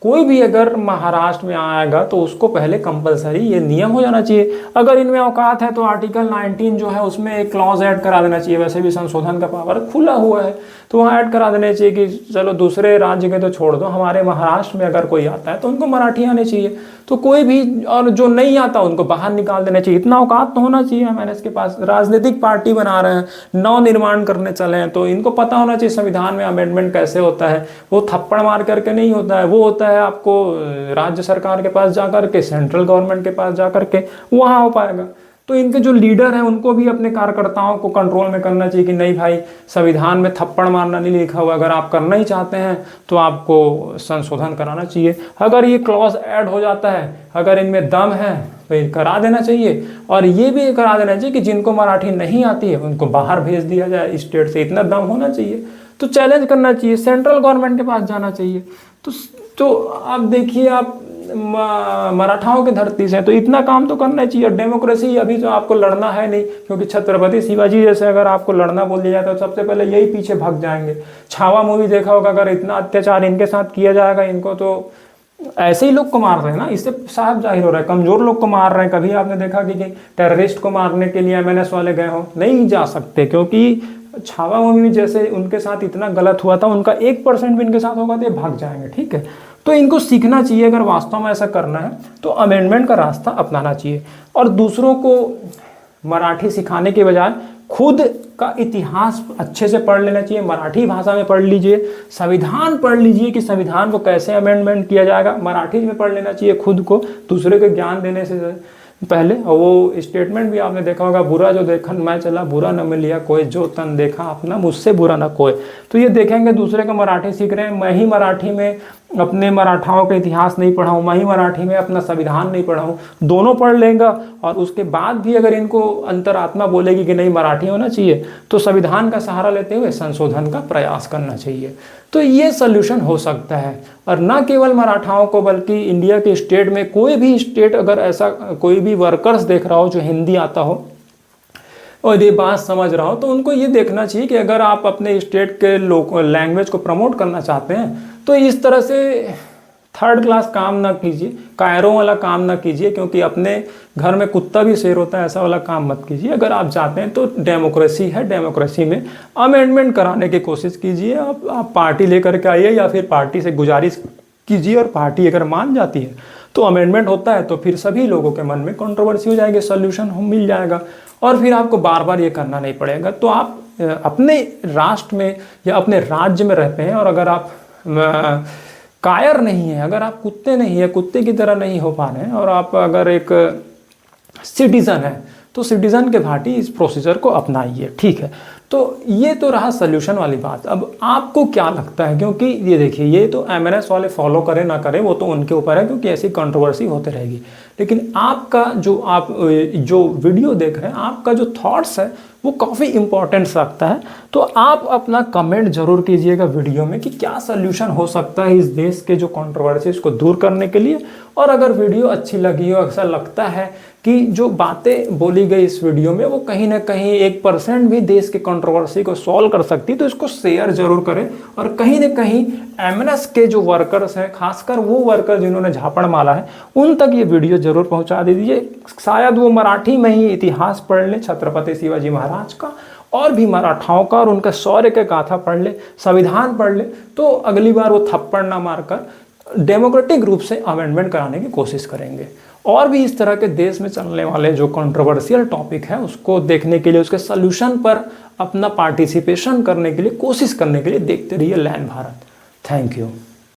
कोई भी अगर महाराष्ट्र में आएगा तो उसको पहले कंपलसरी ये नियम हो जाना चाहिए। अगर इनमें औकात है तो आर्टिकल 19 जो है उसमें एक क्लॉज ऐड करा देना चाहिए। वैसे भी संशोधन का पावर खुला हुआ है, तो वहाँ ऐड करा देना चाहिए कि चलो दूसरे राज्य के तो छोड़ दो, हमारे महाराष्ट्र में अगर कोई आता है तो उनको मराठी आने चाहिए, तो कोई भी, और जो नहीं आता उनको बाहर निकाल देना चाहिए। इतना औकात तो होना चाहिए एमएनएस के पास। राजनीतिक पार्टी बना रहे हैं, नव निर्माण करने चले हैं, तो इनको पता होना चाहिए संविधान में अमेंडमेंट कैसे होता है। वो थप्पड़ मार करके नहीं होता है, वो होता है है आपको राज्य सरकार के पास जाकर के, सेंट्रल गवर्नमेंट के पास जाकर के वहाँ हो पाएगा। तो इनके जो लीडर हैं उनको भी अपने कार्यकर्ताओं को कंट्रोल में करना चाहिए कि नहीं भाई, संविधान में थप्पड़ मारना नहीं लिखा हुआ, अगर आप करना ही चाहते हैं तो आपको संशोधन कराना चाहिए। अगर ये क्लॉज ऐड हो जाता है, अगर इनमें दम है तो ये करा देना चाहिए। और ये भी करा देना चाहिए कि जिनको मराठी नहीं आती है उनको बाहर भेज दिया जाए स्टेट से, इतना दम होना चाहिए। तो चैलेंज करना चाहिए, सेंट्रल गवर्नमेंट के पास जाना चाहिए। तो आप देखिए, आप मराठाओं की धरती से, तो इतना काम तो करना चाहिए। डेमोक्रेसी अभी तो आपको लड़ना है नहीं, क्योंकि छत्रपति शिवाजी जैसे अगर आपको लड़ना बोल दिया जाए तो सबसे पहले यही पीछे भाग जाएंगे। छावा मूवी देखा होगा, अगर इतना अत्याचार इनके साथ किया जाएगा, इनको तो ऐसे ही लोग को मार रहे हैं ना, इससे साफ जाहिर हो रहा है कमजोर लोग को मार रहे हैं। कभी आपने देखा कि टेररिस्ट को मारने के लिए MNS वाले गए हो? नहीं जा सकते, क्योंकि छावा मूवी में जैसे उनके साथ इतना गलत हुआ था, उनका 1% भी इनके साथ होगा तो ये भाग जाएंगे। ठीक है, तो इनको सीखना चाहिए, अगर वास्तव में ऐसा करना है तो अमेंडमेंट का रास्ता अपनाना चाहिए। और दूसरों को मराठी सिखाने के बजाय खुद का इतिहास अच्छे से पढ़ लेना चाहिए, मराठी भाषा में पढ़ लीजिए, संविधान पढ़ लीजिए कि संविधान को कैसे अमेंडमेंट किया जाएगा, मराठी में पढ़ लेना चाहिए खुद को, दूसरे को ज्ञान देने से पहले। और वो स्टेटमेंट भी आपने देखा होगा, बुरा जो देखन मैं चला बुरा न मिलिया कोई, जो तन देखा अपना मुझसे बुरा न कोई। तो ये देखेंगे दूसरे का मराठी सीख रहे हैं, मैं ही मराठी में अपने मराठाओं का इतिहास नहीं पढ़ाऊँ, मैं ही मराठी में अपना संविधान नहीं पढ़ाऊँ, दोनों पढ़ लेंगे। और उसके बाद भी अगर इनको अंतरात्मा बोलेगी कि नहीं मराठी होना चाहिए, तो संविधान का सहारा लेते हुए संशोधन का प्रयास करना चाहिए। तो ये सल्यूशन हो सकता है। और न केवल मराठाओं को, बल्कि इंडिया के स्टेट में कोई भी स्टेट अगर ऐसा कोई भी वर्कर्स देख रहा हो जो हिंदी आता हो और ये बात समझ रहा हो, तो उनको ये देखना चाहिए कि अगर आप अपने स्टेट के लैंग्वेज को प्रमोट करना चाहते हैं तो इस तरह से थर्ड क्लास काम ना कीजिए, कायरों वाला काम ना कीजिए, क्योंकि अपने घर में कुत्ता भी शेर होता है, ऐसा वाला काम मत कीजिए। अगर आप चाहते हैं तो डेमोक्रेसी है, डेमोक्रेसी में अमेंडमेंट कराने की कोशिश कीजिए। आप पार्टी लेकर के आइए या फिर पार्टी से गुजारिश कीजिए, और पार्टी अगर मान जाती है तो अमेंडमेंट होता है, तो फिर सभी लोगों के मन में कंट्रोवर्सी हो जाएगी, सोल्यूशन मिल जाएगा, और फिर आपको बार बार ये करना नहीं पड़ेगा। तो आप अपने राष्ट्र में या अपने राज्य में रहते हैं, और अगर आप कायर नहीं है, अगर आप कुत्ते नहीं है, कुत्ते की तरह नहीं हो पा रहे हैं, और आप अगर एक सिटीजन है, तो सिटीजन के भांति इस प्रोसीजर को अपनाइए। ठीक है, तो ये तो रहा सोल्यूशन वाली बात। अब आपको क्या लगता है, क्योंकि ये देखिए, ये तो MNS वाले फॉलो करें ना करें वो तो उनके ऊपर है, क्योंकि ऐसी कंट्रोवर्सी होते रहेगी। लेकिन आपका जो वीडियो देख रहे हैं, आपका जो थॉट्स है वो काफ़ी इंपॉर्टेंस रखता है। तो आप अपना कमेंट जरूर कीजिएगा वीडियो में कि क्या सोल्यूशन हो सकता है इस देश के जो कंट्रोवर्सीज को दूर करने के लिए। और अगर वीडियो अच्छी लगी हो, ऐसा लगता है कि जो बातें बोली गई इस वीडियो में वो कहीं ना कहीं 1% भी देश के कंट्रोवर्सी को सॉल्व कर सकती, तो इसको शेयर जरूर करें। और कहीं ना कहीं MNS के जो वर्कर्स हैं, खासकर वो वर्कर जिन्होंने झापड़ मारा है, उन तक ये वीडियो जरूर पहुंचा दीजिए। शायद वो मराठी में ही इतिहास पढ़ लें छत्रपति शिवाजी महाराज का, और भी मराठाओं का, और उनका शौर्य के गाथा पढ़ ले, संविधान पढ़ ले, तो अगली बार वो थप्पड़ ना मारकर डेमोक्रेटिक रूप से अमेंडमेंट कराने की कोशिश करेंगे। और भी इस तरह के देश में चलने वाले जो कंट्रोवर्शियल टॉपिक है उसको देखने के लिए, उसके सल्यूशन पर अपना पार्टिसिपेशन करने के लिए, कोशिश करने के लिए देखते रहिए लैंड भारत। Thank you.